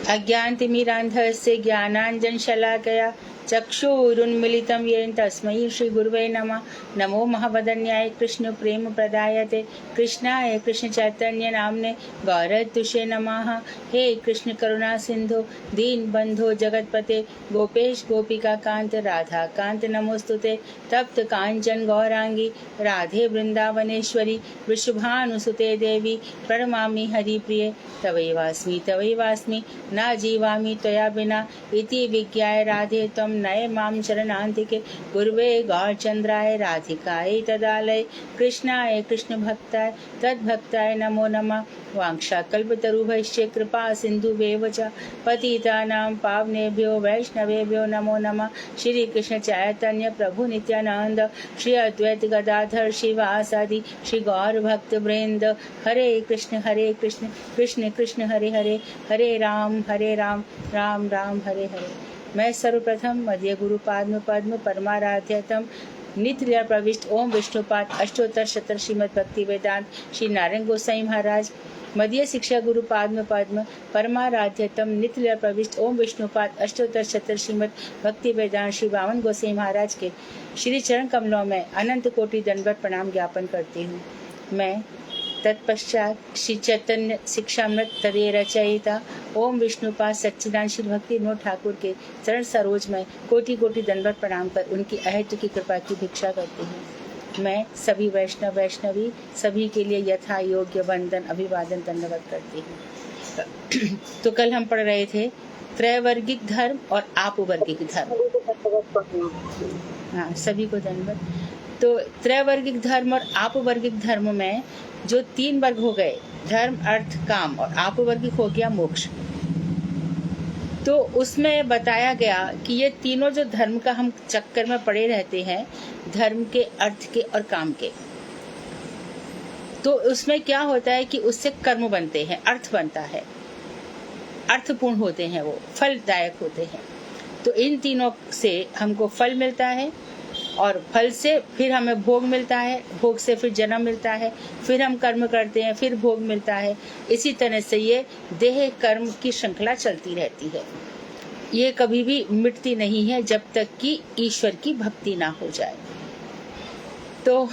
अज्ञानतिमिरान्धस्य ज्ञानाञ्जनशलाकया चक्षुरुन्मीलितं येन तस्मै श्रीगुरुवे नमः। नमो महावदन्याय कृष्ण प्रेम प्रदायते कृष्णाय कृष्ण चैतन्य नामने गौरतुषे नमः। हे कृष्ण करुणा सिंधु दीन बंधो जगतपते गोपेश गोपिका कांत राधा कांत नमोस्तुते। तप्त कांचन गौरांगी राधे वृंदावनेश्वरी वृषभानुसुते देवी प्रणमामि हरिप्रिये। तवैवास्मि न जीवामि त्वया बिना इति विज्ञाय राधे त्वं नये मां शरणान्तिके। गुरुवे गौरचन्द्राय राधिकायै तदालये कृष्णाय कृष्णभक्ताय तद्भक्ताय नमो नमः। वाञ्छाकल्पतरुभ्यश्च कृपा सिन्धुभ्येव च पतितानां पावनेभ्यो वैष्णवेभ्यो नमो नमः। श्री कृष्ण चैतन्य प्रभु नित्यानंद श्री अद्वैत गदाधर शिवासादि श्री गौर भक्त वृंद। हरे कृष्ण कृष्ण कृष्ण हरे हरे, हरे राम राम राम हरे हरे। मैं सर्वप्रथम मध्य गुरु पाद्म पद्म परमाराध्यतम नित्य प्रविष्ट ओम विष्णुपाद अष्टोत्तर शतर श्रीमद् भक्ति वेदांत श्री नारायण गोसाई महाराज मध्य शिक्षा गुरु पाद्म पद्म परमाराध्यतम नित्य प्रविष्ट ओम विष्णुपाद अष्टोत्तर शतर श्रीमद् भक्ति वेदांत श्री वामन गोसाई महाराज के श्री चरण कमलों में अनंत कोटि दंडवत प्रणाम ज्ञापन करती हूँ। मैं तत्पश्चात श्री चैतन्य शिक्षामृत तदे रचयिता ओम विष्णुपाद सच्चिदानंद श्री भक्ति विनोद ठाकुर के चरण सरोज में कोटि कोटि दंडवत प्रणाम कर उनकी अहेतु की कृपा की भिक्षा करती हूँ। मैं सभी वैष्णवी सभी के लिए यथा योग्य वंदन अभिवादन दंडवत करती हूँ। तो कल हम पढ़ रहे थे त्रैवर्गिक धर्म और आपवर्गिक धर्म। हाँ, सभी को दंडवत। तो त्रैवर्गिक धर्म और आपवर्गिक धर्म में जो 3 वर्ग हो गए, धर्म अर्थ काम, और आपवर्गिक हो गया मोक्ष। तो उसमें बताया गया कि ये तीनों जो धर्म का हम चक्कर में पड़े रहते हैं, धर्म के, अर्थ के और काम के, तो उसमें क्या होता है कि उससे कर्म बनते हैं, अर्थ बनता है, अर्थपूर्ण होते हैं, वो फलदायक होते हैं। तो इन तीनों से हमको फल मिलता है और फल से फिर हमें भोग मिलता है, भोग से फिर जन्म मिलता है, फिर हम कर्म करते हैं, फिर भोग मिलता है। इसी तरह से ये देह कर्म की श्रृंखला चलती रहती है, ये कभी भी मिटती नहीं है जब तक कि ईश्वर की भक्ति ना हो जाए। तो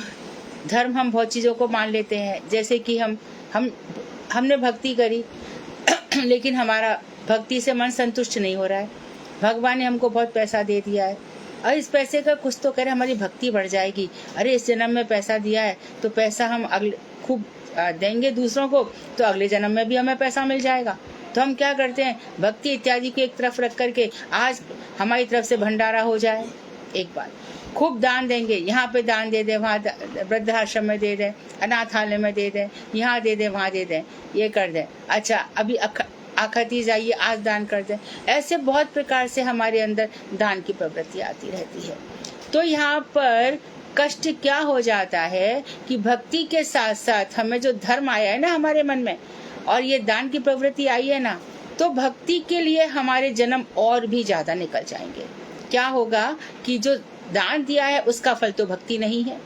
धर्म हम बहुत चीजों को मान लेते हैं, जैसे कि हमने भक्ति करी लेकिन हमारा भक्ति से मन संतुष्ट नहीं हो रहा है। भगवान ने हमको बहुत पैसा दे दिया है और इस पैसे का कुछ तो करे, हमारी भक्ति बढ़ जाएगी। अरे इस जन्म में पैसा दिया है तो पैसा हम अगले खूब देंगे दूसरों को, तो अगले जन्म में भी हमें पैसा मिल जाएगा। तो हम क्या करते हैं, भक्ति इत्यादि को एक तरफ रख करके आज हमारी तरफ से भंडारा हो जाए, एक बार खूब दान देंगे, यहाँ पे दान दे दे, वहाँ वृद्धाश्रम में दे दे, अनाथालय में दे दे, यहाँ दे दे, वहाँ दे दे, ये कर दे। अच्छा अभी आखती जाइए, आज दान कर दे। ऐसे बहुत प्रकार से हमारे अंदर दान की प्रवृत्ति आती रहती है। तो यहाँ पर कष्ट क्या हो जाता है कि भक्ति के साथ साथ हमें जो धर्म आया है ना हमारे मन में, और ये दान की प्रवृत्ति आई है ना, तो भक्ति के लिए हमारे जन्म और भी ज्यादा निकल जाएंगे। क्या होगा कि जो दान दिया है उसका फल तो भक्ति नहीं है,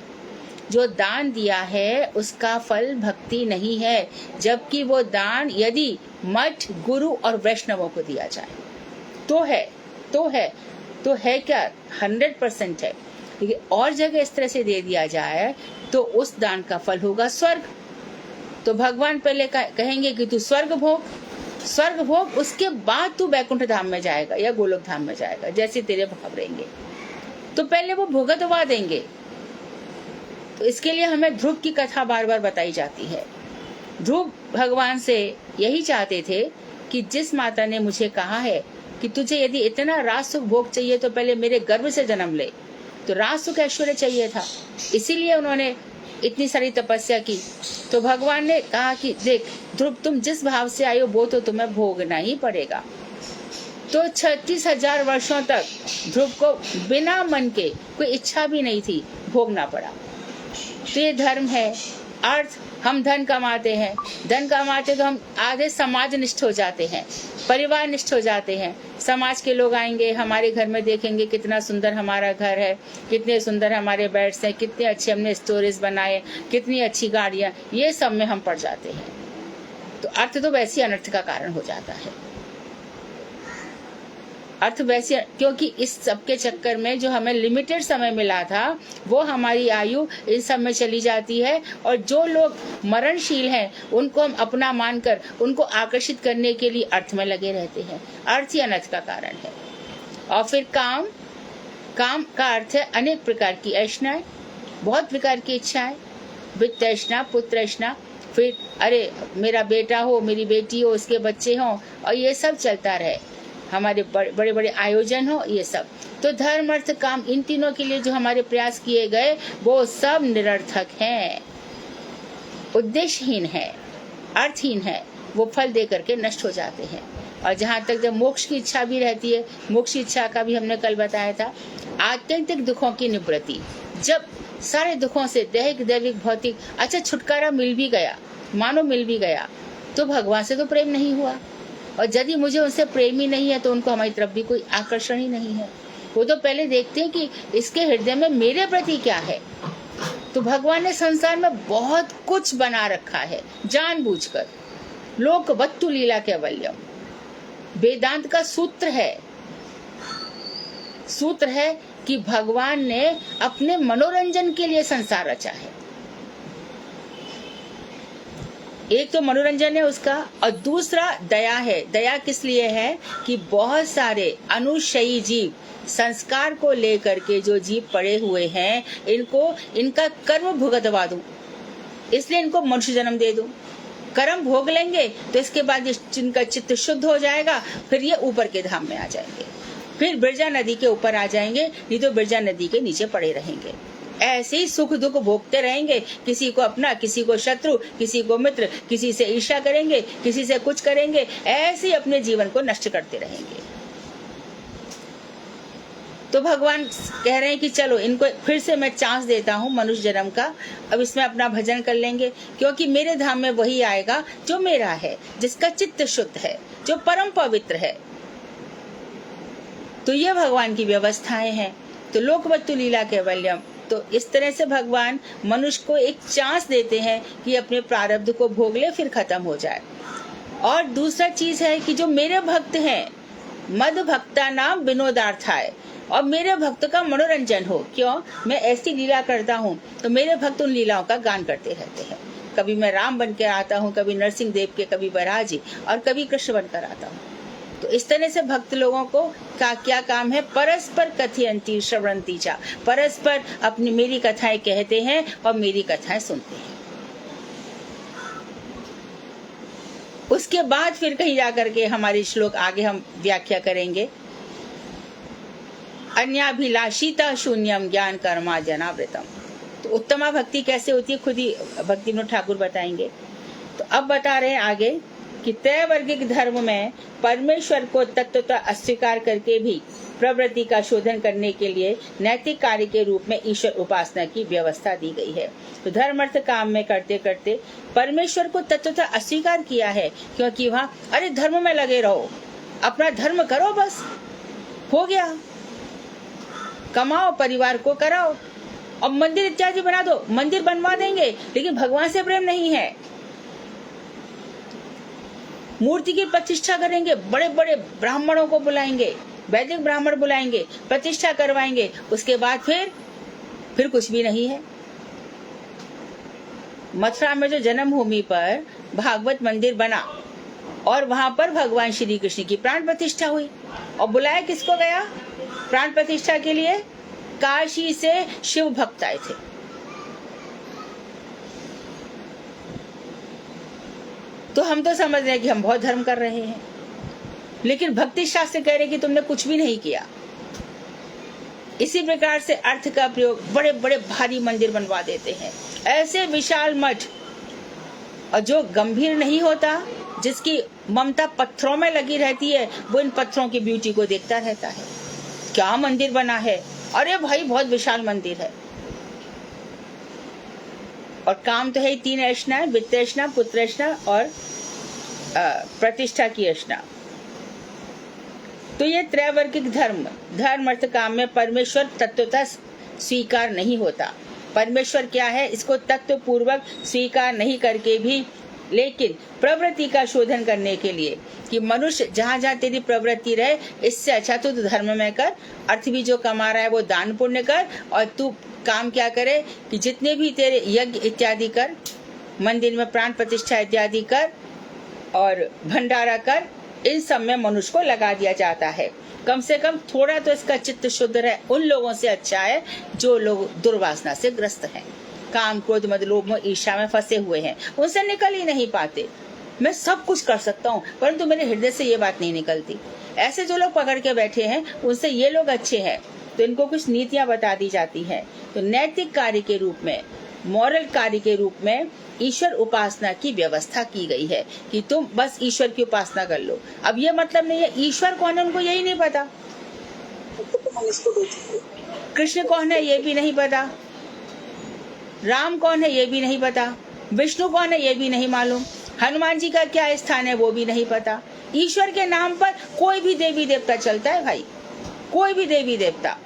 जो दान दिया है उसका फल भक्ति नहीं है, जबकि वो दान यदि मठ गुरु और वैष्णवों को दिया जाए तो है क्या 100% है। लेकिन और जगह इस तरह से दे दिया जाए तो उस दान का फल होगा स्वर्ग। तो भगवान पहले कहेंगे कि तू स्वर्ग भोग, उसके बाद तू वैकुंठ धाम में जाएगा या गोलोक धाम में जाएगा, जैसे तेरे भाव रहेंगे। तो पहले वो भोगतवा देंगे। तो इसके लिए हमें ध्रुव की कथा बार बार बताई जाती है। ध्रुव भगवान से यही चाहते थे कि जिस माता ने मुझे कहा है कि तुझे यदि इतना राज सुख भोग चाहिए तो पहले मेरे गर्भ से जन्म ले, तो राज सुख ऐश्वर्य चाहिए था, इसीलिए उन्होंने इतनी सारी तपस्या की। तो भगवान ने कहा कि देख ध्रुव, तुम जिस भाव से आए हो वो तो तुम्हें भोगना ही पड़ेगा। तो 36,000 वर्षों तक ध्रुव को बिना मन के, कोई इच्छा भी नहीं थी, भोगना पड़ा। तो ये धर्म है। अर्थ, हम धन कमाते हैं, तो हम आधे समाज निष्ठ हो जाते हैं, परिवार निष्ठ हो जाते हैं। समाज के लोग आएंगे हमारे घर में, देखेंगे कितना सुंदर हमारा घर है, कितने सुंदर हमारे बेड्स हैं, कितने अच्छे हमने स्टोरेज बनाए, कितनी अच्छी गाड़ियां, ये सब में हम पड़ जाते हैं। तो अर्थ तो वैसे अनर्थ का कारण हो जाता है। अर्थ वैसे, क्योंकि इस सब के चक्कर में जो हमें लिमिटेड समय मिला था वो हमारी आयु इस सब में चली जाती है, और जो लोग मरणशील हैं उनको हम अपना मानकर उनको आकर्षित करने के लिए अर्थ में लगे रहते हैं। अर्थ ही अनर्थ का कारण है। और फिर काम, काम का अर्थ है अनेक प्रकार की ऐष्णाएं, बहुत प्रकार की इच्छाएं, वित्त ऐष्णा, पुत्र ऐष्णा, फिर अरे मेरा बेटा हो, मेरी बेटी हो, उसके बच्चे हों, और ये सब चलता रहे, हमारे बड़े बड़े आयोजन हो, ये सब। तो धर्म अर्थ काम, इन तीनों के लिए जो हमारे प्रयास किए गए वो सब निरर्थक हैं, उद्देश्यहीन है, अर्थहीन है, वो फल दे करके नष्ट हो जाते हैं। और जहाँ तक जब मोक्ष की इच्छा भी रहती है, मोक्ष की इच्छा का भी हमने कल बताया था, आत्यंतिक दुखों की निवृत्ति, जब सारे दुखों से दैहिक, दैविक, भौतिक, अच्छा छुटकारा मिल भी गया, मानो मिल भी गया, तो भगवान से तो प्रेम नहीं हुआ, और यदि मुझे उनसे प्रेम ही नहीं है तो उनको हमारी तरफ भी कोई आकर्षण ही नहीं है। वो तो पहले देखते हैं कि इसके हृदय में मेरे प्रति क्या है। तो भगवान ने संसार में बहुत कुछ बना रखा है जानबूझकर, लोकवत्तु लीला कैवल्यम वेदांत का सूत्र है कि भगवान ने अपने मनोरंजन के लिए संसार रचा है। एक तो मनोरंजन है उसका, और दूसरा दया है। दया किस लिए है कि बहुत सारे अनुशयी जीव, संस्कार को लेकर के जो जीव पड़े हुए हैं, इनको इनका कर्म भुगतवा दूं, इसलिए इनको मनुष्य जन्म दे दूं। कर्म भोग लेंगे तो इसके बाद इनका चित्त शुद्ध हो जाएगा, फिर ये ऊपर के धाम में आ जाएंगे, फिर बिरजा नदी के ऊपर आ जाएंगे, नहीं तो बिरजा नदी के नीचे पड़े रहेंगे। ऐसे ही सुख दुख भोगते रहेंगे, किसी को अपना, किसी को शत्रु, किसी को मित्र, किसी से ईर्ष्या करेंगे, किसी से कुछ करेंगे, ऐसे ही अपने जीवन को नष्ट करते रहेंगे। तो भगवान कह रहे हैं कि चलो इनको फिर से मैं चांस देता हूँ मनुष्य जन्म का, अब इसमें अपना भजन कर लेंगे, क्योंकि मेरे धाम में वही आएगा जो मेरा है, जिसका चित्त शुद्ध है, जो परम पवित्र है। तो ये भगवान की व्यवस्थाएं हैं। तो लोकवत्तु लीला कैवल्यम, तो इस तरह से भगवान मनुष्य को एक चांस देते हैं कि अपने प्रारब्ध को भोग ले, फिर खत्म हो जाए। और दूसरा चीज है कि जो मेरे भक्त हैं, मद भक्ता नाम विनोदार्थाय, और मेरे भक्त का मनोरंजन हो। क्यों? मैं ऐसी लीला करता हूँ तो मेरे भक्त उन लीलाओं का गान करते रहते हैं। कभी मैं राम बन के आता हूँ, कभी नरसिंह देव के, कभी बराह जी, और कभी कृष्ण बनकर आता हूँ। तो इस तरह से भक्त लोगों को का क्या काम है? परस्पर कथयंती श्रवणंती चा, परस्पर अपनी मेरी कथाएं कहते हैं और मेरी कथाएं सुनते हैं। उसके बाद फिर कहीं जाकर के हमारे श्लोक आगे हम व्याख्या करेंगे। अन्याभिलाषिता शून्यम ज्ञान कर्मा जनावृतम। तो उत्तमा भक्ति कैसे होती है, खुद ही भक्ति विनोद ठाकुर बताएंगे। तो अब बता रहे हैं आगे कि त्रैवर्गिक धर्म में परमेश्वर को तत्वतः अस्वीकार करके भी प्रवृत्ति का शोधन करने के लिए नैतिक कार्य के रूप में ईश्वर उपासना की व्यवस्था दी गई है। तो धर्म अर्थ काम में करते करते परमेश्वर को तत्वतः अस्वीकार किया है, क्योंकि वहाँ अरे धर्म में लगे रहो, अपना धर्म करो, बस हो गया, कमाओ, परिवार को कराओ, और मंदिर इत्यादि बना दो, मंदिर बनवा देंगे, लेकिन भगवान से प्रेम नहीं है। मूर्ति की प्रतिष्ठा करेंगे, बड़े बड़े ब्राह्मणों को बुलाएंगे, वैदिक ब्राह्मण बुलाएंगे, प्रतिष्ठा करवाएंगे, उसके बाद फिर कुछ भी नहीं है। मथुरा में जो जन्मभूमि पर भागवत मंदिर बना और वहां पर भगवान श्री कृष्ण की प्राण प्रतिष्ठा हुई, और बुलाया किसको गया प्राण प्रतिष्ठा के लिए? काशी से शिव भक्त आए थे। तो हम तो समझ रहे हैं कि हम बहुत धर्म कर रहे हैं, लेकिन भक्ति शास्त्र कह रहे कि तुमने कुछ भी नहीं किया। इसी प्रकार से अर्थ का प्रयोग, बड़े बड़े भारी मंदिर बनवा देते हैं, ऐसे विशाल मठ, और जो गंभीर नहीं होता, जिसकी ममता पत्थरों में लगी रहती है, वो इन पत्थरों की ब्यूटी को देखता रहता है। क्या मंदिर बना है, अरे भाई बहुत विशाल मंदिर है। और काम तो है तीन ऐष्णा, वित्त ऐष्णा, पुत्र ऐष्णा और प्रतिष्ठा की ऐष्णा। तो ये त्रैवर्गिक धर्म अर्थ काम में परमेश्वर तत्वतः स्वीकार नहीं होता। परमेश्वर क्या है, इसको तत्व पूर्वक स्वीकार नहीं करके भी लेकिन प्रवृत्ति का शोधन करने के लिए कि मनुष्य जहाँ जहाँ तेरी प्रवृत्ति रहे, इससे अच्छा तू धर्म में कर, अर्थ भी जो कमा रहा है वो दान पुण्य कर, और तू काम क्या करे कि जितने भी तेरे यज्ञ इत्यादि कर, मंदिर में प्राण प्रतिष्ठा इत्यादि कर और भंडारा कर, इन सब में मनुष्य को लगा दिया जाता है। कम से कम थोड़ा तो इसका चित्त शुद्ध रहे, उन लोगों से अच्छा है जो लोग दुर्वासना से ग्रस्त हैं, काम क्रोध मद लोभ मोह ईर्ष्या में फंसे हुए हैं, उनसे निकल ही नहीं पाते। मैं सब कुछ कर सकता हूँ परंतु मेरे हृदय से ये बात नहीं निकलती। ऐसे जो लोग पकड़ के बैठे हैं उनसे ये लोग अच्छे हैं, तो इनको कुछ नीतियां बता दी जाती हैं। तो नैतिक कार्य के रूप में, मॉरल कार्य के रूप में ईश्वर उपासना की व्यवस्था की गई है कि तुम बस ईश्वर की उपासना कर लो। अब ये मतलब नहीं है ईश्वर कौन है उनको यही नहीं पता, कृष्ण कौन है ये भी नहीं पता, राम कौन है ये भी नहीं पता, विष्णु कौन है ये भी नहीं मालूम, हनुमान जी का क्या स्थान है वो भी नहीं पता। ईश्वर के नाम पर कोई भी देवी देवता चलता है भाई, कोई भी देवी देवता।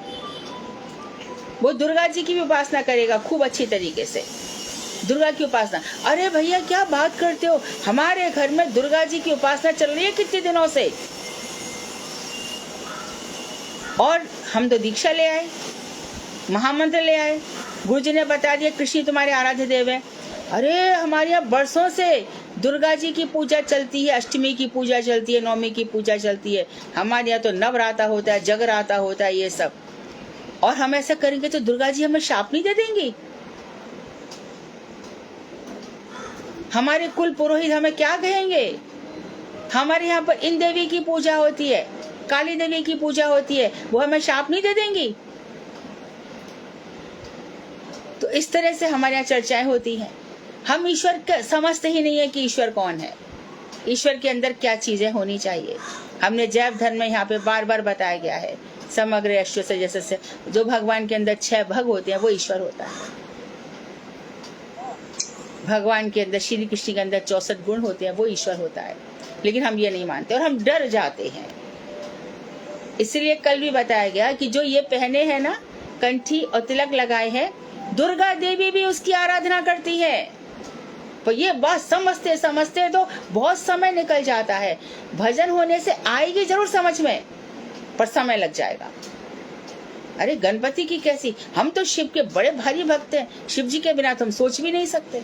वो दुर्गा जी की भी उपासना करेगा खूब अच्छी तरीके से, दुर्गा की उपासना। अरे भैया क्या बात करते हो, हमारे घर में दुर्गा जी की उपासना चल रही है कितने दिनों से, और हम तो दीक्षा ले आए, महामंत्र ले आए, गुरुजी ने बता दिया कृष्ण तुम्हारे आराध्य देव है। अरे हमारे यहाँ बरसों से दुर्गा जी की पूजा चलती है, अष्टमी की पूजा चलती है, नवमी की पूजा चलती है, हमारे यहाँ तो नवराता होता है, जगराता होता है, ये सब। और हम ऐसा करेंगे तो दुर्गा जी हमें शाप नहीं दे देंगी? हमारे कुल पुरोहित हमें क्या कहेंगे? हमारे यहाँ पर इन देवी की पूजा होती है, काली देवी की पूजा होती है, वो हमें शाप नहीं दे देंगी? तो इस तरह से हमारे यहाँ चर्चाएं होती हैं। हम ईश्वर का समझते ही नहीं है कि ईश्वर कौन है, ईश्वर के अंदर क्या चीजें होनी चाहिए। हमने जैव धर्म में यहाँ पे बार बार बताया गया है, समग्र अश्व से जैसे जो भगवान के अंदर 6 भग होते हैं वो ईश्वर होता है। भगवान के अंदर, श्री कृष्ण के अंदर 64 गुण होते हैं, वो ईश्वर होता है। लेकिन हम ये नहीं मानते और हम डर जाते हैं। इसलिए कल भी बताया गया कि जो ये पहने हैं ना, कंठी और तिलक लगाए हैं, दुर्गा देवी भी उसकी आराधना करती है। पर ये बात समझते समझते तो बहुत समय निकल जाता है। भजन होने से आएगी जरूर समझ में, पर समय लग जाएगा। अरे गणपति की कैसी, हम तो शिव के बड़े भारी भक्त हैं, शिव जी के बिना तो हम सोच भी नहीं सकते।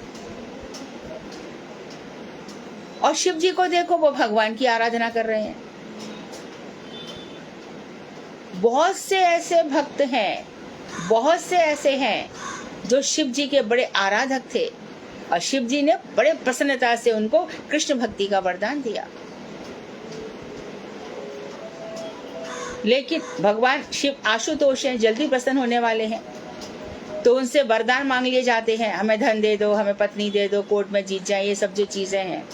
और शिव जी को देखो, वो भगवान की आराधना कर रहे हैं। बहुत से ऐसे भक्त हैं, बहुत से ऐसे हैं जो शिव जी के बड़े आराधक थे, और शिव जी ने बड़े प्रसन्नता से उनको कृष्ण भक्ति का वरदान दिया। लेकिन भगवान शिव आशुतोष हैं, जल्दी प्रसन्न होने वाले हैं, तो उनसे वरदान मांग लिए जाते हैं, हमें धन दे दो, हमें पत्नी दे दो, कोर्ट में जीत जाए, ये सब जो चीजें हैं।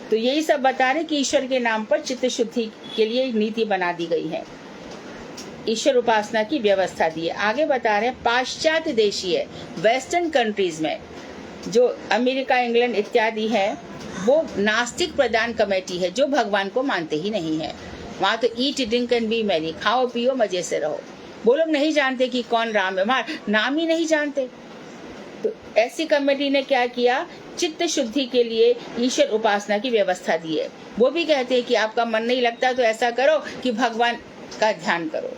तो यही सब बता रहे कि ईश्वर के नाम पर चित्त शुद्धि के लिए नीति बना दी गई है, ईश्वर उपासना की व्यवस्था दी है। आगे बता रहे हैं पाश्चात्य देशीय वेस्टर्न कंट्रीज में, जो अमेरिका, इंग्लैंड इत्यादि है, वो नास्तिक प्रधान कमेटी है, जो भगवान को मानते ही नहीं है। वहाँ तो eat drink and B Mary, खाओ पियो मजे से रहो। वो लोग नहीं जानते कि कौन राम है, वहाँ नाम ही नहीं जानते। तो ऐसी कमेटी ने क्या किया, चित्त शुद्धि के लिए ईश्वर उपासना की व्यवस्था दी है। वो भी कहते हैं कि आपका मन नहीं लगता तो ऐसा करो कि भगवान का ध्यान करो,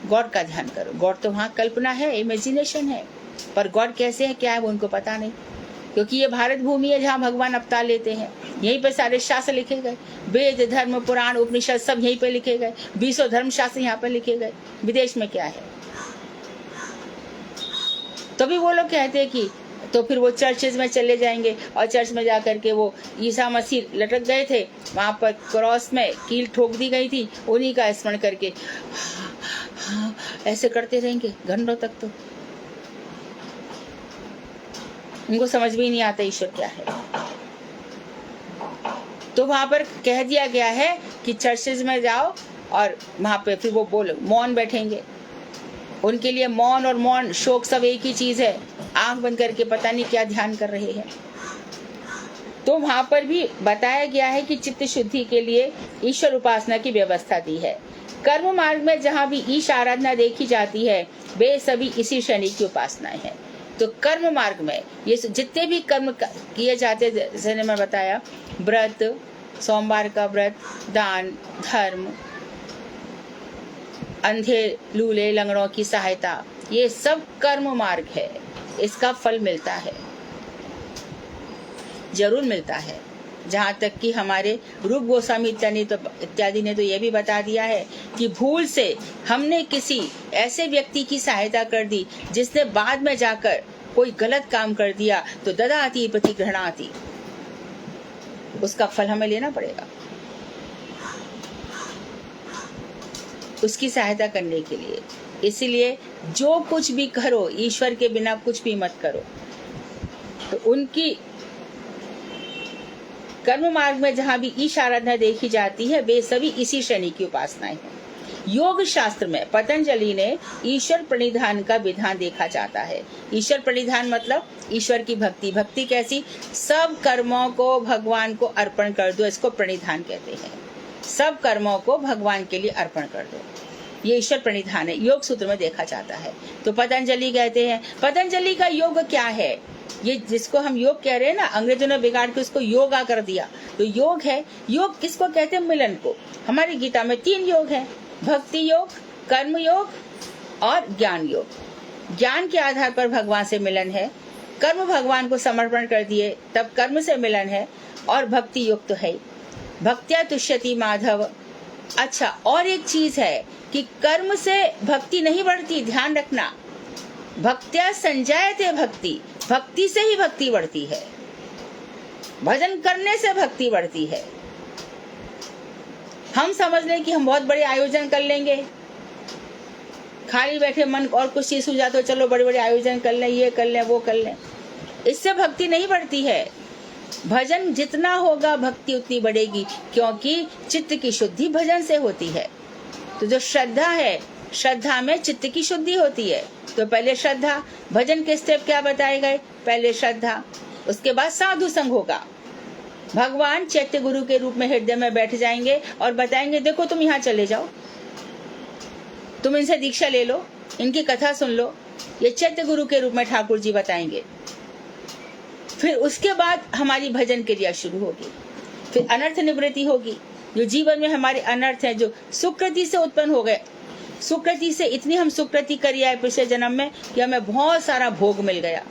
गॉड का ध्यान करो। गॉड तो वहाँ कल्पना है, इमेजिनेशन है, पर गॉड कैसे है, क्या है, वो उनको पता नहीं। क्योंकि ये भारत भूमि है जहाँ भगवान अवतार लेते हैं, यहीं पे सारे शास्त्र लिखे गए, वेद धर्म पुराण उपनिषद सब यहीं पे लिखे गए, 20 धर्म शास्त्र यहाँ पे लिखे गए। विदेश में क्या है? तभी वो लोग कहते हैं कि तो फिर वो चर्चेज में चले जाएंगे, और चर्च में जाकर के वो ईसा मसीह लटक गए थे, वहाँ पर क्रॉस में कील ठोक दी गई थी, उन्हीं का स्मरण करके ऐसे करते रहेंगे घंटों तक। तो उनको समझ भी नहीं आता ईश्वर क्या है। तो वहां पर कह दिया गया है कि चर्चेज में जाओ और वहां पे फिर वो बोलो मौन बैठेंगे। उनके लिए मौन और मौन शोक सब एक ही चीज है, आंख बंद करके पता नहीं क्या ध्यान कर रहे हैं। तो वहां पर भी बताया गया है कि चित्त शुद्धि के लिए ईश्वर उपासना की व्यवस्था दी है। कर्म मार्ग में जहाँ भी ईश आराधना देखी जाती है, वे सभी इसी शनि की उपासनाएं हैं। तो कर्म मार्ग में ये जितने भी कर्म किए जाते, जैसे मैं बताया, व्रत, सोमवार का व्रत, दान, धर्म, अंधे लूले लंगड़ों की सहायता, ये सब कर्म मार्ग है। इसका फल मिलता है, जरूर मिलता है। जहाँ तक कि हमारे रूप गोस्वामी इत्यादि ने तो ये भी बता दिया है कि भूल से हमने किसी ऐसे व्यक्ति की सहायता कर दी जिसने बाद में जाकर कोई गलत काम कर दिया, तो ददाति प्रतिगृह्णाति, उसका फल हमें लेना पड़ेगा, उसकी सहायता करने के लिए। इसीलिए जो कुछ भी करो, ईश्वर के बिना कुछ भी मत करो। तो उनकी कर्म मार्ग में जहाँ भी ईश आराधना देखी जाती है, वे सभी इसी श्रेणी की उपासनाएं हैं। योग शास्त्र में पतंजलि ने ईश्वर प्रणिधान का विधान देखा जाता है। ईश्वर प्रणिधान मतलब ईश्वर की भक्ति। भक्ति कैसी? सब कर्मों को भगवान को अर्पण कर दो, इसको प्रणिधान कहते हैं। सब कर्मों को भगवान के लिए अर्पण कर दो, ये ईश्वर प्रणिधान है, योग सूत्र में देखा जाता है। तो पतंजलि कहते हैं, पतंजलि का योग क्या है? ये जिसको हम योग कह रहे हैं ना, अंग्रेजों ने बिगाड़ के उसको योगा कर दिया। तो योग है, योग किसको कहते हैं? मिलन को। हमारी गीता में 3 योग हैं, भक्ति योग, कर्म योग और ज्ञान योग। ज्ञान के आधार पर भगवान से मिलन है, कर्म भगवान को समर्पण कर दिए तब कर्म से मिलन है, और भक्ति योग तो है। भक्त्या तुष्यति माधव। अच्छा, और एक चीज है कि कर्म से भक्ति नहीं बढ़ती, ध्यान रखना। भक्त्या संजायते भक्ति, भक्ति से ही भक्ति बढ़ती है, भजन करने से भक्ति बढ़ती है। हम समझ लें कि हम बहुत बड़े आयोजन कर लेंगे, खाली बैठे मन और कुछ चीज हो जाते, चलो बड़े बड़े आयोजन कर लें, ये कर लें, वो कर लें, इससे भक्ति नहीं बढ़ती है। भजन जितना होगा भक्ति उतनी बढ़ेगी, क्योंकि चित्त की शुद्धि भजन से होती है। तो जो श्रद्धा है, श्रद्धा में चित्त की शुद्धि होती है। तो पहले श्रद्धा, भजन के स्टेप क्या बताए गए? पहले श्रद्धा, उसके बाद साधु संग होगा। भगवान चैत्य गुरु के रूप में हृदय में बैठ जाएंगे और बताएंगे, देखो तुम यहाँ चले जाओ, तुम इनसे दीक्षा ले लो, इनकी कथा सुन लो। ये चैत्य गुरु के रूप में ठाकुर जी बताएंगे। फिर उसके बाद हमारी भजन क्रिया शुरू होगी, फिर अनर्थ निवृत्ति होगी। जो जीवन में हमारे अनर्थ है, जो सुकृति से उत्पन्न हो गए, सुकृति से इतनी हम सुकृति करी है पिछले जन्म में कि हमें बहुत सारा भोग मिल गया,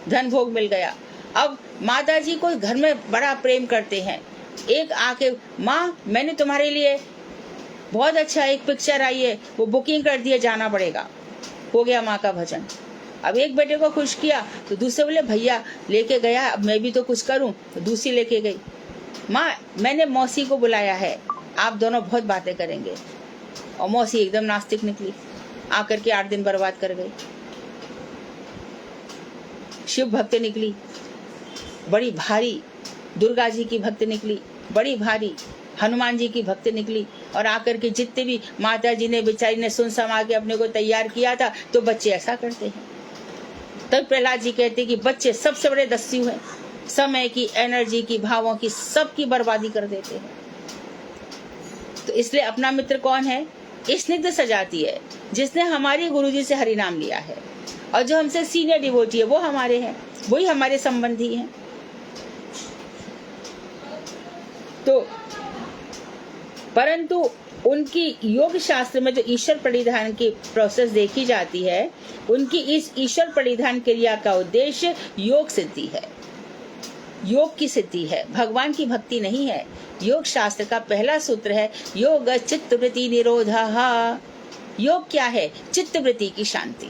धन भोग मिल गया। अब माता जी को घर में बड़ा प्रेम करते हैं, एक आके, माँ मैंने तुम्हारे लिए बहुत अच्छा एक पिक्चर आई है, वो बुकिंग कर दिए, जाना पड़ेगा। हो गया माँ का भजन। अब एक बेटे को खुश किया तो दूसरे बोले भैया लेके गया, अब मैं भी तो कुछ करूं, तो दूसरी लेके गई। माँ मैंने मौसी को बुलाया है, आप दोनों बहुत बातें करेंगे। और मौसी एकदम नास्तिक निकली, आकर के 8 दिन बर्बाद कर गई। शिव भक्त निकली, बड़ी भारी, दुर्गा जी की भक्त निकली, बड़ी भारी, हनुमान जी की भक्त निकली, और आकर के जितने भी माता जी ने बेचारी ने सुन समा के अपने को तैयार किया था। तो बच्चे ऐसा करते हैं। तब प्रहलाद जी कहते हैं कि बच्चे सबसे बड़े दस्यु हैं, समय की, एनर्जी की, भावों की, सबकी बर्बादी कर देते हैं। तो इसलिए अपना मित्र कौन है? स्निग्ध सजाती है, जिसने हमारी गुरुजी से हरि नाम लिया है, और जो हमसे सीनियर डिवोटी है वो हमारे हैं, वही हमारे संबंधी हैं। तो परंतु उनकी योग शास्त्र में जो ईश्वर प्रणिधान की प्रोसेस देखी जाती है, उनकी इस ईश्वर प्रणिधान क्रिया का उद्देश्य योग सिद्धि है, योग की सिद्धि है, भगवान की भक्ति नहीं है। योग शास्त्र का पहला सूत्र है योग चित्त वृत्ति निरोधः। योग क्या है? चित्त वृत्ति की शांति।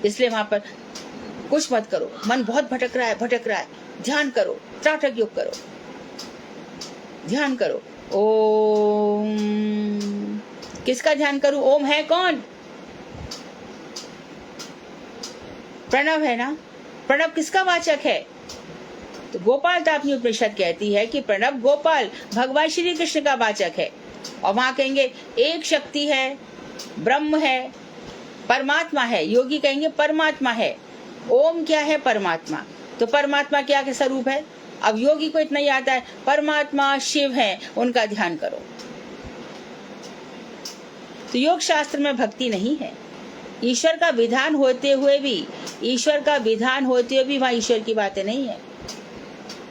इसलिए वहां पर कुछ मत करो, मन बहुत भटक रहा है, ध्यान करो, त्राटक योग करो, ध्यान करो। ओम, किसका ध्यान करूं? ओम है कौन? प्रणव है ना। प्रणव किसका वाचक है? तो गोपाल तापनी उपनिषद कहती है कि प्रणव गोपाल भगवान श्री कृष्ण का वाचक है। और वहां कहेंगे एक शक्ति है, ब्रह्म है, परमात्मा है। योगी कहेंगे परमात्मा है। ओम क्या है? परमात्मा। तो परमात्मा क्या के स्वरूप है? अब योगी को इतना ही आता है, परमात्मा शिव है, उनका ध्यान करो। तो योग शास्त्र में भक्ति नहीं है। ईश्वर का विधान होते हुए भी वहाँ ईश्वर की बातें नहीं है।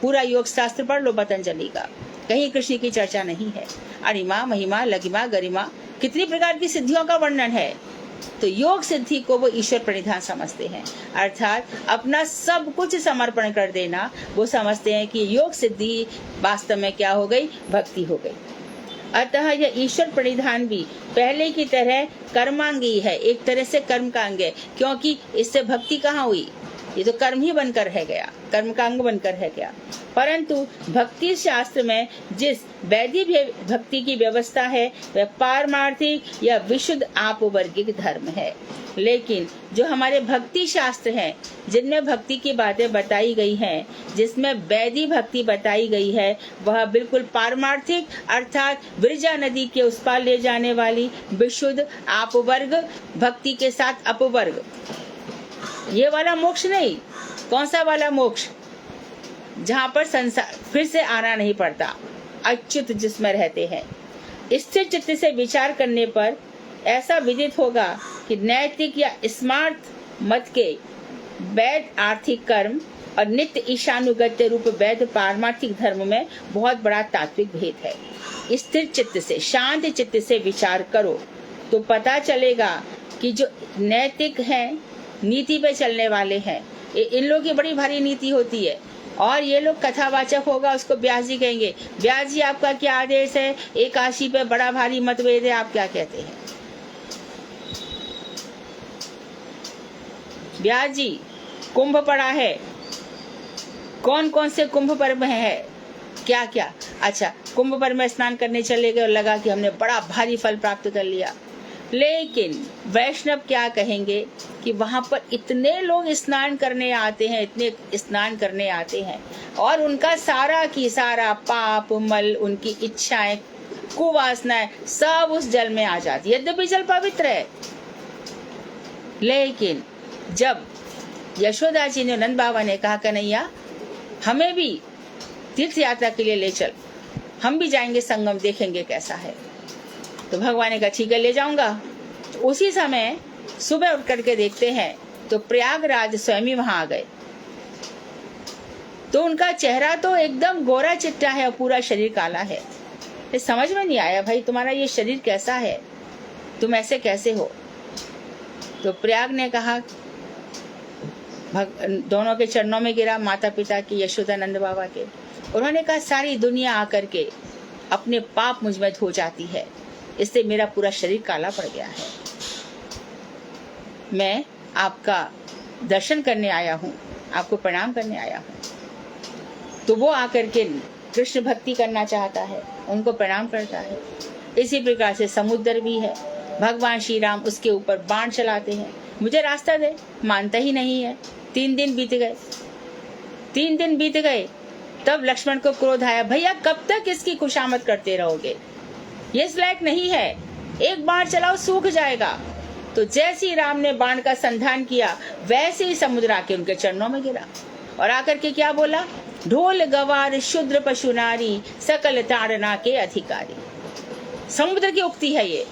पूरा योग शास्त्र पढ़ लो पतंजलि का, कहीं कृष्ण की चर्चा नहीं है। अरिमा, महिमा, लगिमा, गरिमा, कितनी प्रकार की सिद्धियों का वर्णन है। तो योग सिद्धि को वो ईश्वर प्रणिधान समझते हैं, अर्थात अपना सब कुछ समर्पण कर देना। वो समझते हैं कि योग सिद्धि वास्तव में क्या हो गई, भक्ति हो गई। अतः यह ईश्वर प्रणिधान भी पहले की तरह कर्मांगी है, एक तरह से कर्म का अंग है, क्योंकि इससे भक्ति कहाँ हुई, ये तो कर्म ही बनकर रह गया, कर्म का अंग बनकर रह गया। परंतु भक्ति शास्त्र में जिस वैदिक भक्ति की व्यवस्था है वह पारमार्थिक या विशुद्ध आपवर्गिक धर्म है। लेकिन जो हमारे भक्ति शास्त्र हैं, जिनमें भक्ति की बातें बताई गई हैं, जिसमें वैदिक भक्ति बताई गई है, वह बिल्कुल पारमार्थिक अर्थात विरजा नदी के उस पार ले जाने वाली विशुद्ध आपवर्ग भक्ति के साथ अपवर्ग, ये वाला मोक्ष नहीं। कौन सा वाला मोक्ष, जहाँ पर संसार फिर से आना नहीं पड़ता, अच्युत जिसमें रहते हैं। स्थिर चित्त से विचार करने पर ऐसा विदित होगा कि नैतिक या स्मार्ट मत के वैध आर्थिक कर्म और नित्य ईशानुगत्य रूप वैध पारमार्थिक धर्म में बहुत बड़ा तात्विक भेद है। स्थिर चित्त से, शांत चित्त से विचार करो तो पता चलेगा कि जो नैतिक हैं, नीति पे चलने वाले हैं, इन लोगों की बड़ी भारी नीति होती है। और ये लोग कथावाचक होगा, उसको ब्यास जी कहेंगे, ब्यास जी आपका क्या आदेश है, एकादशी पे बड़ा भारी मतभेद है, आप क्या कहते हैं। ब्यास जी कुंभ पड़ा है, कौन कौन से कुंभ पर्व है, क्या क्या, अच्छा कुंभ पर्व में स्नान करने चले गए और लगा कि हमने बड़ा भारी फल प्राप्त कर लिया। लेकिन वैष्णव क्या कहेंगे कि वहां पर इतने लोग स्नान करने आते हैं, इतने स्नान करने आते हैं, और उनका सारा की सारा पाप मल, उनकी इच्छाएं, कुवासनाएं सब उस जल में आ जाती है। यद्यपि जल पवित्र है, लेकिन जब यशोदा जी ने, नंद बाबा ने कहा कन्हैया हमें भी तीर्थ यात्रा के लिए ले चल, हम भी जाएंगे संगम, देखेंगे कैसा है। तो भगवान ने कहा ठीक है ले जाऊंगा। तो उसी समय सुबह उठ करके देखते हैं तो प्रयागराज स्वयं वहां आ गए। तो उनका चेहरा तो एकदम गोरा चिट्टा है और पूरा शरीर काला है। ये समझ में नहीं आया, भाई तुम्हारा ये शरीर कैसा है, तुम ऐसे कैसे हो। तो प्रयाग ने कहा, दोनों के चरणों में गिरा, माता पिता की, यशोदानंद बाबा के। उन्होंने कहा सारी दुनिया आकर के अपने पाप मुझ में धो जाती है, इससे मेरा पूरा शरीर काला पड़ गया है। मैं आपका दर्शन करने आया हूँ, आपको प्रणाम करने आया हूँ। तो वो आकर के कृष्ण भक्ति करना चाहता है, उनको प्रणाम करता है। इसी प्रकार से समुद्र भी है, भगवान श्री राम उसके ऊपर बाण चलाते हैं, मुझे रास्ता दे, मानता ही नहीं है। 3 दिन बीत गए, 3 दिन बीत गए, तब लक्ष्मण को क्रोध आया, भैया कब तक इसकी खुशामद करते रहोगे, ये इस लायक नहीं है, एक बाण चलाओ सूख जाएगा। तो जैसे ही राम ने बाण का संधान किया, वैसे ही समुद्र आके उनके चरणों में गिरा और आकर के क्या बोला, ढोल गवार शूद्र पशु नारी सकल ताड़ना के अधिकारी। समुद्र की उक्ति है ये।